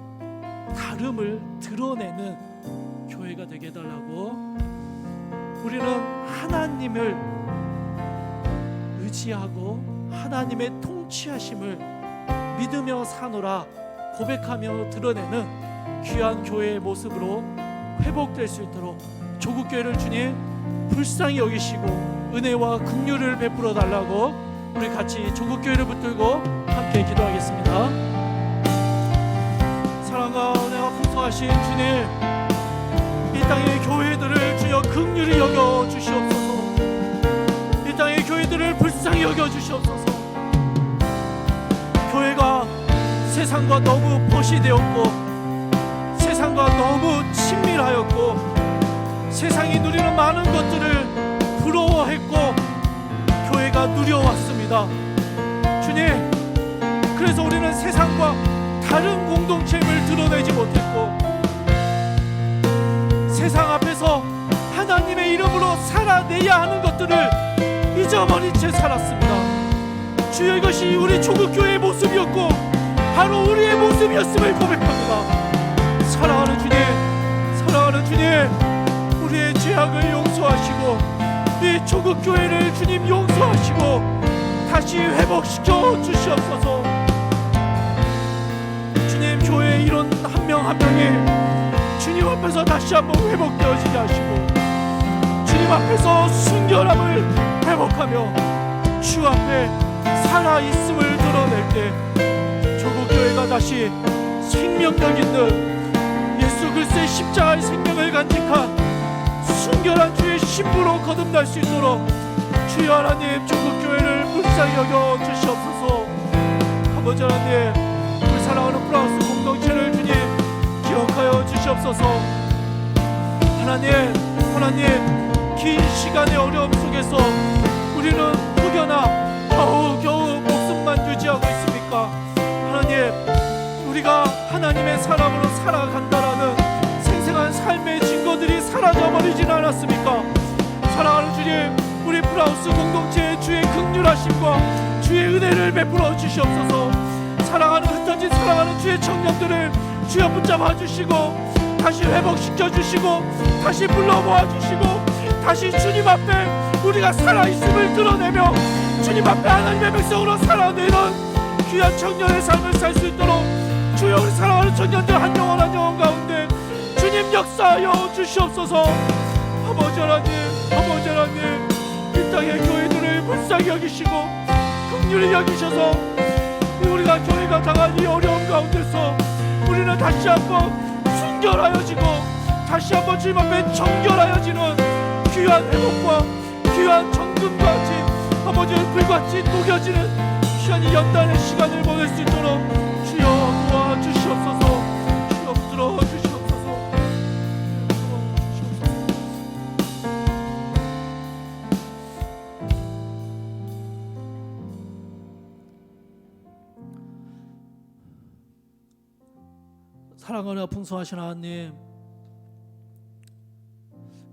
다름을 드러내는 교회가 되게 해달라고, 우리는 하나님을 의지하고 하나님의 통치하심을 믿으며 사노라 고백하며 드러내는 귀한 교회의 모습으로 회복될 수 있도록 조국교회를 주님 불쌍히 여기시고 은혜와 긍휼을 베풀어 달라고 우리 같이 조국교회를 붙들고 함께 기도하겠습니다. 사랑과 은혜가 풍성하신 주님, 이 땅의 교회들을 주여 긍휼히 여겨 주시옵소서. 이 땅의 교회들을 불쌍히 여겨 주시옵소서. 교회가 세상과 너무 벗이되었고 세상과 너무 친밀하였고 세상이 누리는 많은 것들을 부러워했고 교회가 누려왔습니다. 주님, 그래서 우리는 세상과 다른 공동체임을 드러내지 못했고 세상 앞에서 하나님의 이름으로 살아내야 하는 것들을 잊어버린 채 살았습니다. 주여, 이것이 우리 조국교회의 모습이었고 바로 우리의 모습이었음을 고백합니다. 사랑하는 주님, 사랑하는 주님, 우리의 죄악을 용서하시고 이 조국교회를 주님 용서하시고 다시 회복시켜 주시옵소서. 주님, 교회의 이런 한 명 한 명이 주님 앞에서 다시 한번 회복되어지게 하시고 주님 앞에서 순결함을 회복하며 주 앞에 살아있음을 드러낼 때 조국교회가 다시 생명력 있는 예수 그리스도의 십자가의 생명을 간직한 순결한 주의 신부로 거듭날 수 있도록 주여 하나님 조국교회를 불쌍히 여겨 주시옵소서. 아버지 하나님, 우리 사랑하는 프랑스 공동체를 주님 기억하여 주시옵소서. 하나님, 긴 시간의 어려움 속에서 우리는 혹여나 겨우 목숨만 유지하고 있습니까? 하나님, 우리가 하나님의 사람으로 살아간다라는 생생한 삶의 증거들이 사라져버리진 않았습니까? 사랑하는 주님, 우리 프라우스 공동체의 주의 긍휼하심과 주의 은혜를 베풀어 주시옵소서. 사랑하는 흩어진 사랑하는 주의 청년들을 주여 붙잡아 주시고 다시 회복시켜 주시고 다시 불러 모아 주시고 다시 주님 앞에 우리가 살아있음을 드러내며 주님 앞에 하나님의 백성으로 살아내는 귀한 청년의 삶을 살 수 있도록 주여, 우리 사랑하는 청년들 한 영혼 한 영혼 가운데 주님 역사하여 주시옵소서. 아버지 하나님, 아버지 하나님, 이 땅의 교회들을 불쌍히 여기시고 긍휼히 여기셔서 우리가 교회가 당한 이 어려움 가운데서 우리는 다시 한번 순결하여지고 다시 한번 주님 앞에 정결하여지는 귀한 회복과 귀한 정금같이 아버지의 불같이 녹여지는 귀한 이 연단의 시간을 보낼 수 있도록 주여 도와주시옵소서. 주여 붙들어 주시옵소서. 사랑하는 풍성하신 하나님,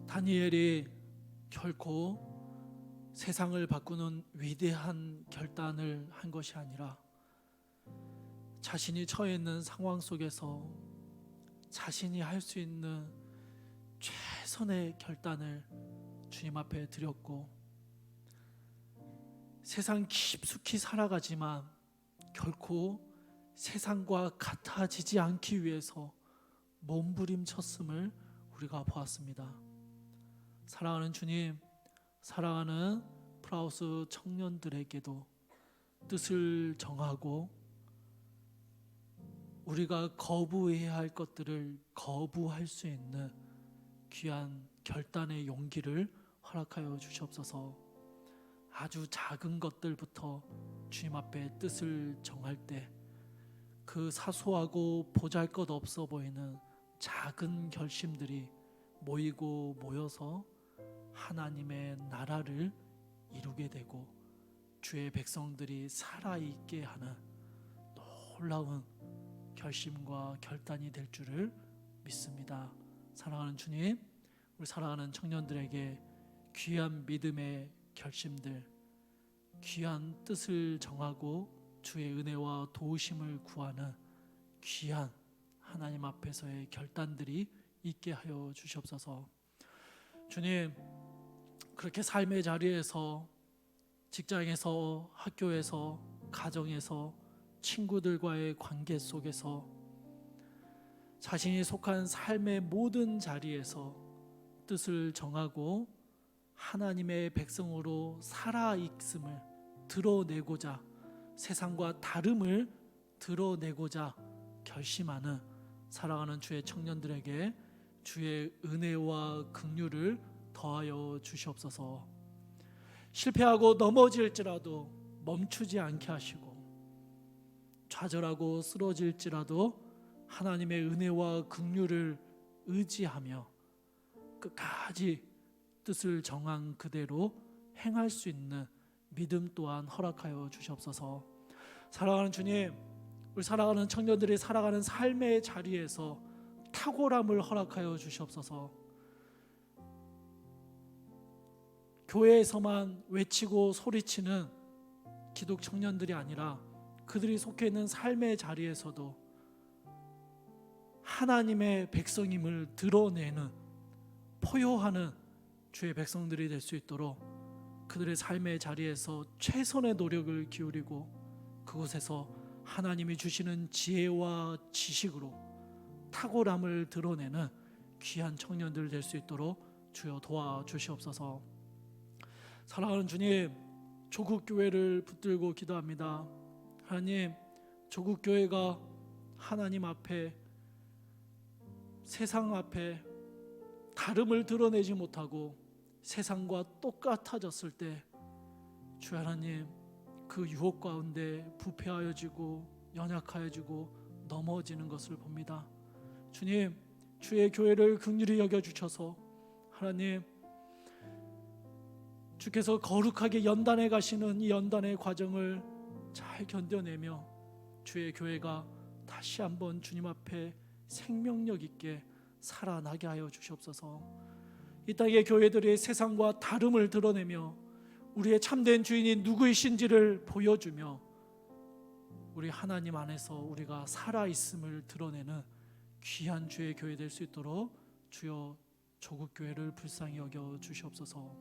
다니엘이 결코 세상을 바꾸는 위대한 결단을 한 것이 아니라 자신이 처해 있는 상황 속에서 자신이 할 수 있는 최선의 결단을 주님 앞에 드렸고, 세상 깊숙이 살아가지만 결코 세상과 같아지지 않기 위해서 몸부림쳤음을 우리가 보았습니다. 사랑하는 주님, 사랑하는 프라우스 청년들에게도 뜻을 정하고 우리가 거부해야 할 것들을 거부할 수 있는 귀한 결단의 용기를 허락하여 주시옵소서. 아주 작은 것들부터 주님 앞에 뜻을 정할 때 그 사소하고 보잘것없어 보이는 작은 결심들이 모이고 모여서 하나님의 나라를 이루게 되고 주의 백성들이 살아있게 하는 놀라운 결심과 결단이 될 줄을 믿습니다. 사랑하는 주님, 우리 사랑하는 청년들에게 귀한 믿음의 결심들, 귀한 뜻을 정하고 주의 은혜와 도우심을 구하는 귀한 하나님 앞에서의 결단들이 있게 하여 주시옵소서. 주님, 그렇게 삶의 자리에서, 직장에서, 학교에서, 가정에서, 친구들과의 관계 속에서, 자신이 속한 삶의 모든 자리에서 뜻을 정하고 하나님의 백성으로 살아있음을 드러내고자, 세상과 다름을 드러내고자 결심하는 사랑하는 주의 청년들에게 주의 은혜와 긍휼을 더하여 주시옵소서. 실패하고 넘어질지라도 멈추지 않게 하시고, 좌절하고 쓰러질지라도 하나님의 은혜와 긍휼을 의지하며 끝까지 뜻을 정한 그대로 행할 수 있는 믿음 또한 허락하여 주시옵소서. 사랑하는 주님, 우리 사랑하는 청년들이 살아가는 삶의 자리에서 탁월함을 허락하여 주시옵소서. 교회에서만 외치고 소리치는 기독 청년들이 아니라 그들이 속해 있는 삶의 자리에서도 하나님의 백성임을 드러내는, 포효하는 주의 백성들이 될 수 있도록 그들의 삶의 자리에서 최선의 노력을 기울이고 그곳에서 하나님이 주시는 지혜와 지식으로 탁월함을 드러내는 귀한 청년들 될 수 있도록 주여 도와주시옵소서. 사랑하는 주님, 조국 교회를 붙들고 기도합니다. 하나님, 조국 교회가 하나님 앞에, 세상 앞에 다름을 드러내지 못하고 세상과 똑같아졌을 때 주 하나님, 그 유혹 가운데 부패하여지고 연약하여지고 넘어지는 것을 봅니다. 주님, 주의 교회를 긍휼히 여겨주셔서 하나님, 주께서 거룩하게 연단해 가시는 이 연단의 과정을 잘 견뎌내며 주의 교회가 다시 한번 주님 앞에 생명력 있게 살아나게 하여 주시옵소서. 이 땅의 교회들이 세상과 다름을 드러내며 우리의 참된 주인이 누구이신지를 보여주며 우리 하나님 안에서 우리가 살아있음을 드러내는 귀한 주의 교회 될 수 있도록 주여 조국 교회를 불쌍히 여겨 주시옵소서.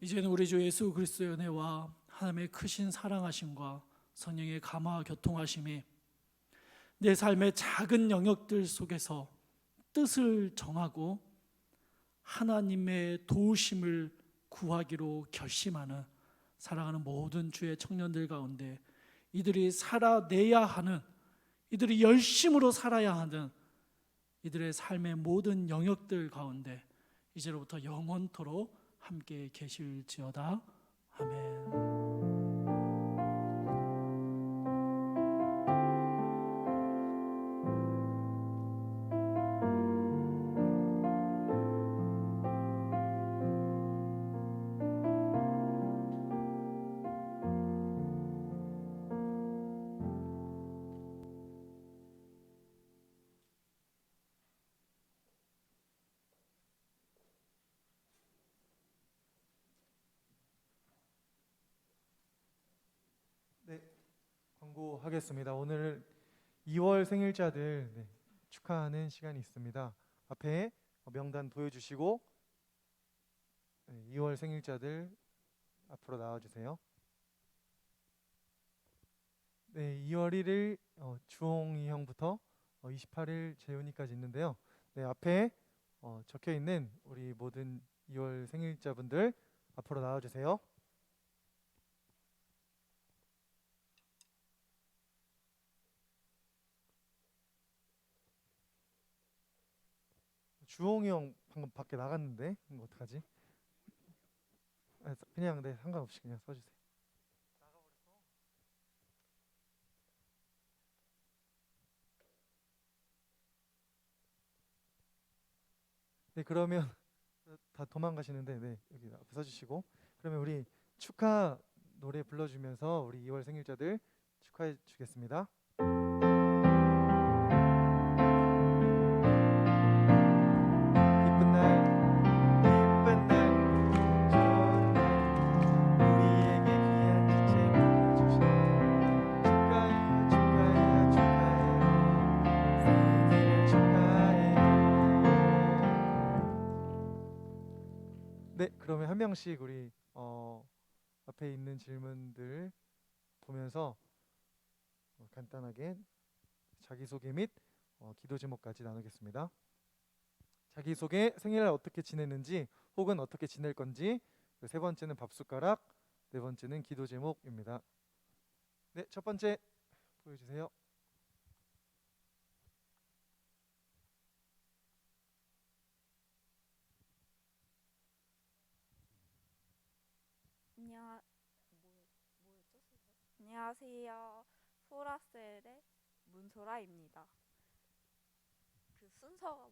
이제는 우리 주 예수 그리스도의 은혜와 하나님의 크신 사랑하심과 성령의 감화 교통하심이 내 삶의 작은 영역들 속에서 뜻을 정하고 하나님의 도우심을 구하기로 결심하는 사랑하는 모든 주의 청년들 가운데 이들이 살아내야 하는, 이들이 열심으로 살아야 하는 이들의 삶의 모든 영역들 가운데 이제로부터 영원토록 함께 계실지어다. 아멘. 경고하겠습니다. 오늘 2월 생일자들 축하하는 시간이 있습니다. 앞에 명단 보여주시고 2월 생일자들 앞으로 나와주세요. 네, 2월 1일 주홍이 형부터 28일 재훈이까지 있는데요. 네, 앞에 적혀 있는 우리 모든 2월 생일자분들 앞으로 나와주세요. 주홍이 형 방금 밖에 나갔는데 이거 어떡하지? 그냥 상관없이 그냥 써주세요. 네, 그러면 다 도망가시는데 여기 앞에 서주시고, 그러면 우리 축하 노래 불러주면서 우리 2월 생일자들 축하해 주겠습니다. 기쁜 날, 기쁜 날, 좋은 날, 우리에게 귀한 지체 보내주신 축하해요, 축하해요, 축하해요, 생일을 축하해요. 네, 그러면 한 명씩 우리 앞에 있는 질문들 보면서 간단하게 자기소개 및 기도 제목까지 나누겠습니다. 자기소개, 생일날 어떻게 지냈는지 혹은 어떻게 지낼 건지, 세 번째는 밥숟가락, 네 번째는 기도 제목입니다. 네, 첫 번째 보여주세요. 안녕하세요. 소라셀의 문소라입니다. 그 순서가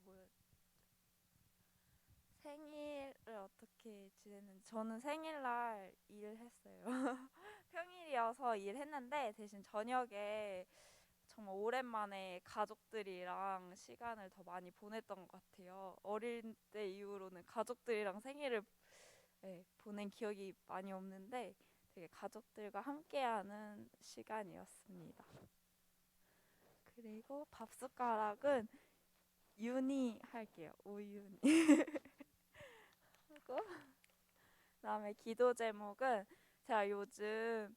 생일을 어떻게 지냈는지. 저는 생일날 일했어요. 평일이어서 일했는데 대신 저녁에 정말 오랜만에 가족들이랑 시간을 더 많이 보냈던 것 같아요. 어릴 때 이후로는 가족들이랑 생일을 보낸 기억이 많이 없는데 되게 가족들과 함께하는 시간이었습니다. 그리고 밥숟가락은 윤희 할게요. 우윤희. 그리고 그다음에 기도 제목은 제가 요즘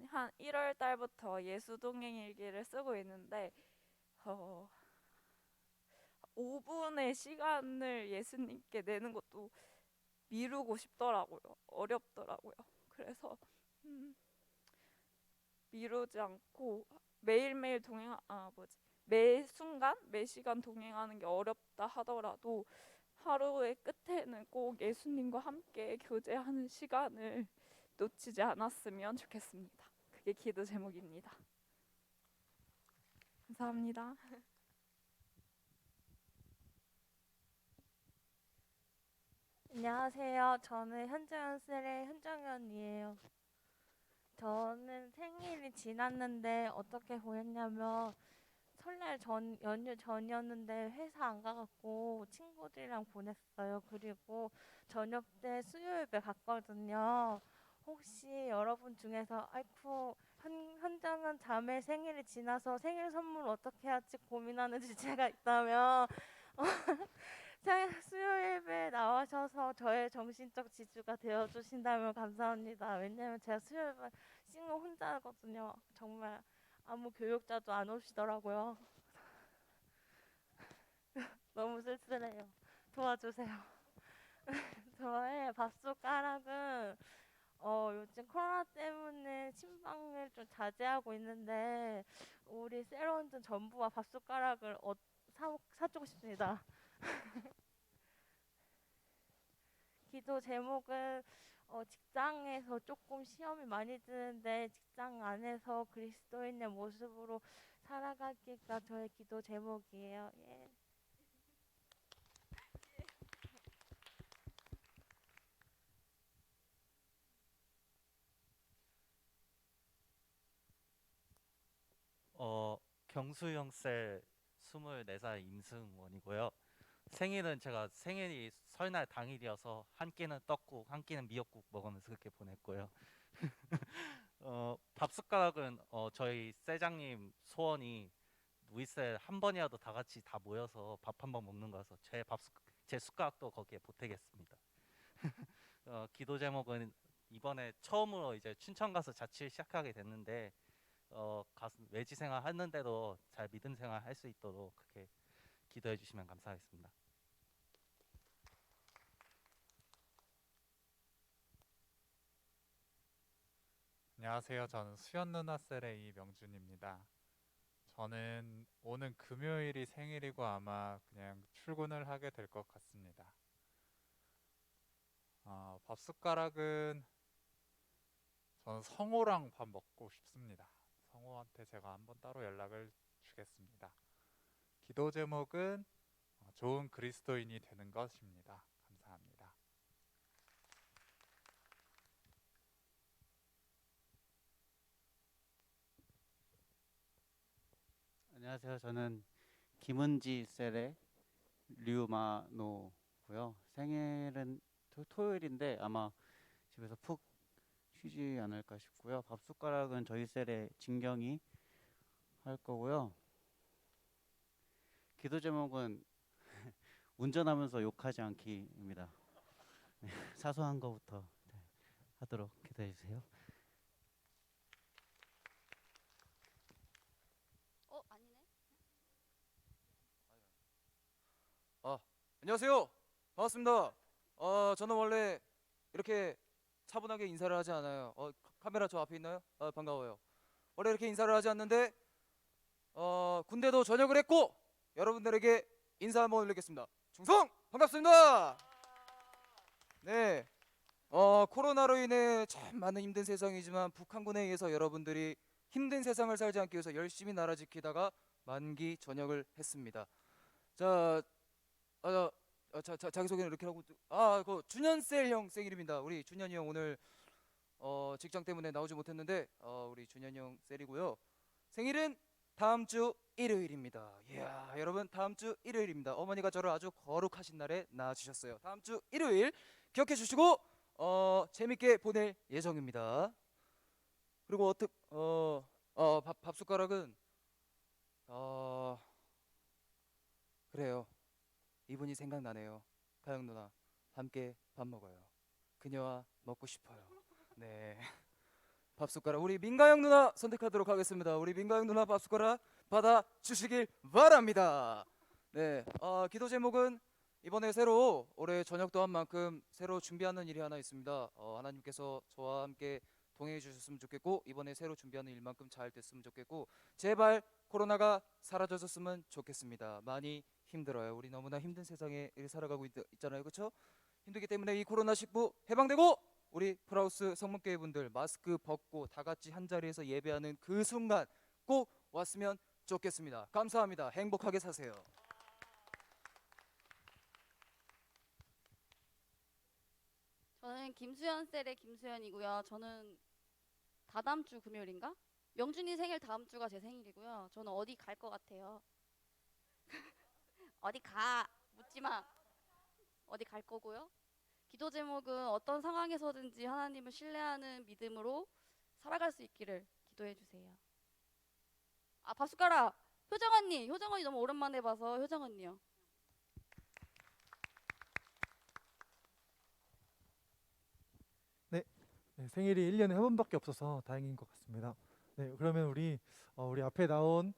한 1월 달부터 예수동행일기를 쓰고 있는데 5분의 시간을 예수님께 내는 것도 미루고 싶더라고요. 어렵더라고요. 그래서 미루지 않고 매일매일 매 순간 매 시간 동행하는 게 어렵다 하더라도 하루의 끝에는 꼭 예수님과 함께 교제하는 시간을 놓치지 않았으면 좋겠습니다. 그게 기도 제목입니다. 감사합니다. 안녕하세요. 저는 현정연셀의 현정연이에요. 저는 생일이 지났는데 어떻게 보냈냐면 설날 연휴 전이었는데 회사 안 가갖고 친구들이랑 보냈어요. 그리고 저녁 때 수요 예배 갔거든요. 혹시 여러분 중에서 아이쿠 현정연 자매 생일이 지나서 생일 선물 어떻게 할지 고민하는 주제가 있다면 수요 예배에 나와셔서 저의 정신적 지주가 되어주신다면 감사합니다. 왜냐면 제가 수요 예배 싱글 혼자 하거든요. 정말 아무 교육자도 안 오시더라고요. 너무 쓸쓸해요. 도와주세요. 저의 밥숟가락은 요즘 코로나 때문에 신방을 좀 자제하고 있는데 우리 세런들 전부와 밥숟가락을 사주고 싶습니다. 기도 제목은 직장에서 조금 시험이 많이 드는데 직장 안에서 그리스도인의 모습으로 살아가기가 저의 기도 제목이에요. 예. 경수형 셀 24살 임승원이고요. 생일은 제가 생일이 설날 당일이어서 한 끼는 떡국, 한 끼는 미역국 먹으면서 그렇게 보냈고요. 밥 숟가락은 저희 세장님 소원이 루이셀 한 번이라도 다 같이 다 모여서 밥 한 번 먹는 거라서 제 숟가락도 거기에 보태겠습니다. 기도 제목은 이번에 처음으로 이제 춘천 가서 자취를 시작하게 됐는데 가서 외지 생활 하는데도 잘 믿음 생활 할 수 있도록 그렇게 기도해 주시면 감사하겠습니다. 안녕하세요. 저는 수연 누나 셀의 이명준입니다. 저는 오는 금요일이 생일이고 아마 그냥 출근을 하게 될 것 같습니다. 밥 숟가락은 저는 성호랑 밥 먹고 싶습니다. 성호한테 제가 한번 따로 연락을 주겠습니다. 기도 제목은 좋은 그리스도인이 되는 것입니다. 감사합니다. 안녕하세요. 저는 김은지 셀의 류마노고요. 생일은 토요일인데 아마 집에서 푹 쉬지 않을까 싶고요. 밥 숟가락은 저희 셀의 진경이 할 거고요. 기도 제목은 운전하면서 욕하지 않기입니다. 사소한 거부터 하도록 기도해 주세요. 아니네. 안녕하세요. 반갑습니다. 저는 원래 이렇게 차분하게 인사를 하지 않아요. 카메라 저 앞에 있나요? 반가워요. 원래 이렇게 인사를 하지 않는데 군대도 전역을 했고 여러분들에게 인사 한번 올리겠습니다. 충성! 반갑습니다. 네. 코로나로 인해 참 많은 힘든 세상이지만 북한군에 의해서 여러분들이 힘든 세상을 살지 않기 위해서 열심히 나라 지키다가 만기 전역을 했습니다. 자, 자기소개는 이렇게 하고 그 준현셀 형 생일입니다. 우리 준현이 형 오늘 직장 때문에 나오지 못했는데 우리 준현이 형 셀이고요. 생일은 다음 주 일요일입니다. 이야, 여러분 다음 주 일요일입니다. 어머니가 저를 아주 거룩하신 날에 낳아주셨어요. 다음 주 일요일 기억해 주시고 재밌게 보낼 예정입니다. 그리고 밥 숟가락은 그래요. 이분이 생각나네요. 가영 누나 함께 밥 먹어요. 그녀와 먹고 싶어요. 네. 밥 숟가락 우리 민가영 누나 선택하도록 하겠습니다. 우리 민가영 누나 밥 숟가락 받아 주시길 바랍니다. 네. 기도 제목은 이번에 새로 올해 저녁도 한 만큼 새로 준비하는 일이 하나 있습니다. 하나님께서 저와 함께 동행해 주셨으면 좋겠고 이번에 새로 준비하는 일만큼 잘 됐으면 좋겠고 제발 코로나가 사라졌으면 좋겠습니다. 많이 힘들어요. 우리 너무나 힘든 세상에 살아가고 있잖아요. 그렇죠? 힘들기 때문에 이 코로나19 해방되고 우리 프라우스 성문교회 분들 마스크 벗고 다 같이 한 자리에서 예배하는 그 순간 꼭 왔으면 좋겠습니다. 감사합니다. 행복하게 사세요. 저는 김수현 셀의 김수현이고요. 저는 다다음 주 금요일인가? 명준이 생일 다음 주가 제 생일이고요. 저는 어디 갈 것 같아요. 어디 가? 묻지 마. 어디 갈 거고요. 기도 제목은 어떤 상황에서든지 하나님을 신뢰하는 믿음으로 살아갈 수 있기를 기도해 주세요. 밥 숟가락. 효정 언니 너무 오랜만에 봐서 효정 언니요. 네, 생일이 1년에 한 번밖에 없어서 다행인 것 같습니다. 네, 그러면 우리 앞에 나온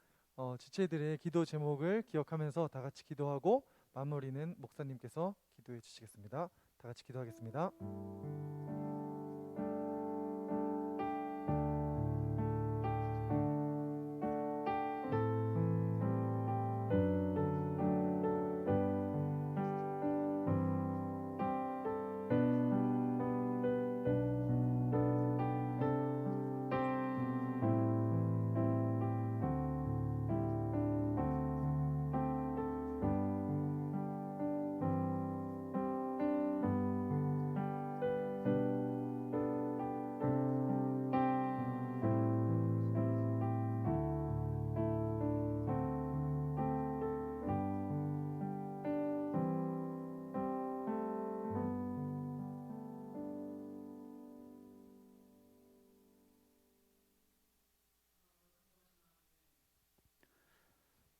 지체들의 기도 제목을 기억하면서 다 같이 기도하고 마무리는 목사님께서 기도해 주시겠습니다. 다 같이 기도하겠습니다.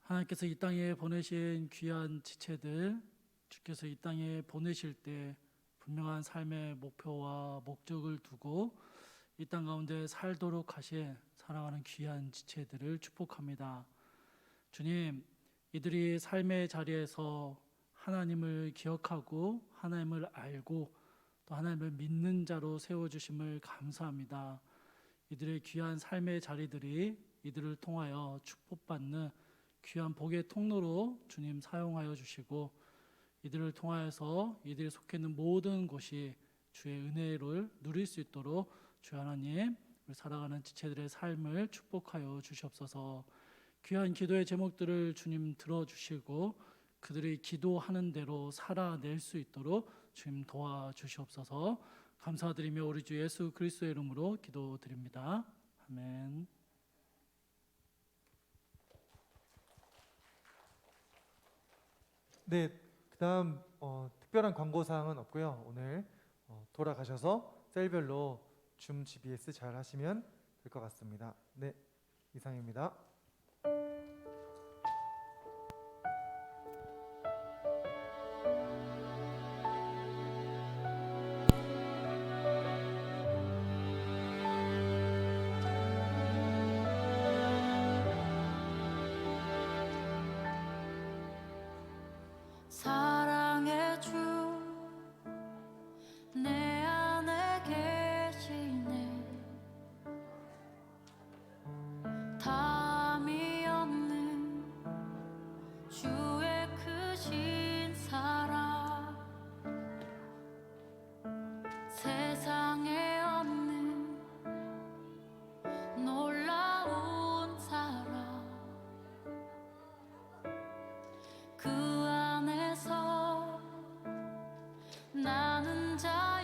하나님께서 이 땅에 보내신 귀한 지체들, 주께서 이 땅에 보내실 때 분명한 삶의 목표와 목적을 두고 이 땅 가운데 살도록 하신 사랑하는 귀한 지체들을 축복합니다. 주님, 이들이 삶의 자리에서 하나님을 기억하고 하나님을 알고 또 하나님을 믿는 자로 세워주심을 감사합니다. 이들의 귀한 삶의 자리들이 이들을 통하여 축복받는 귀한 복의 통로로 주님 사용하여 주시고 이들을 통하여서 이들이 속해 있는 모든 곳이 주의 은혜를 누릴 수 있도록 주 하나님, 우리 살아가는 지체들의 삶을 축복하여 주시옵소서. 귀한 기도의 제목들을 주님 들어주시고 그들이 기도하는 대로 살아낼 수 있도록 주님 도와주시옵소서. 감사드리며 우리 주 예수 그리스도의 이름으로 기도드립니다. 아멘. 네, 그다음 특별한 광고 사항은 없고요. 오늘 돌아가셔서 셀별로 줌 GBS 잘 하시면 될 것 같습니다. 네, 이상입니다. 사랑의 주 내 안에 계시네 담이 없는 주의 크신 사랑 세상에 없는 놀라운 사랑 그 안에서 나는 자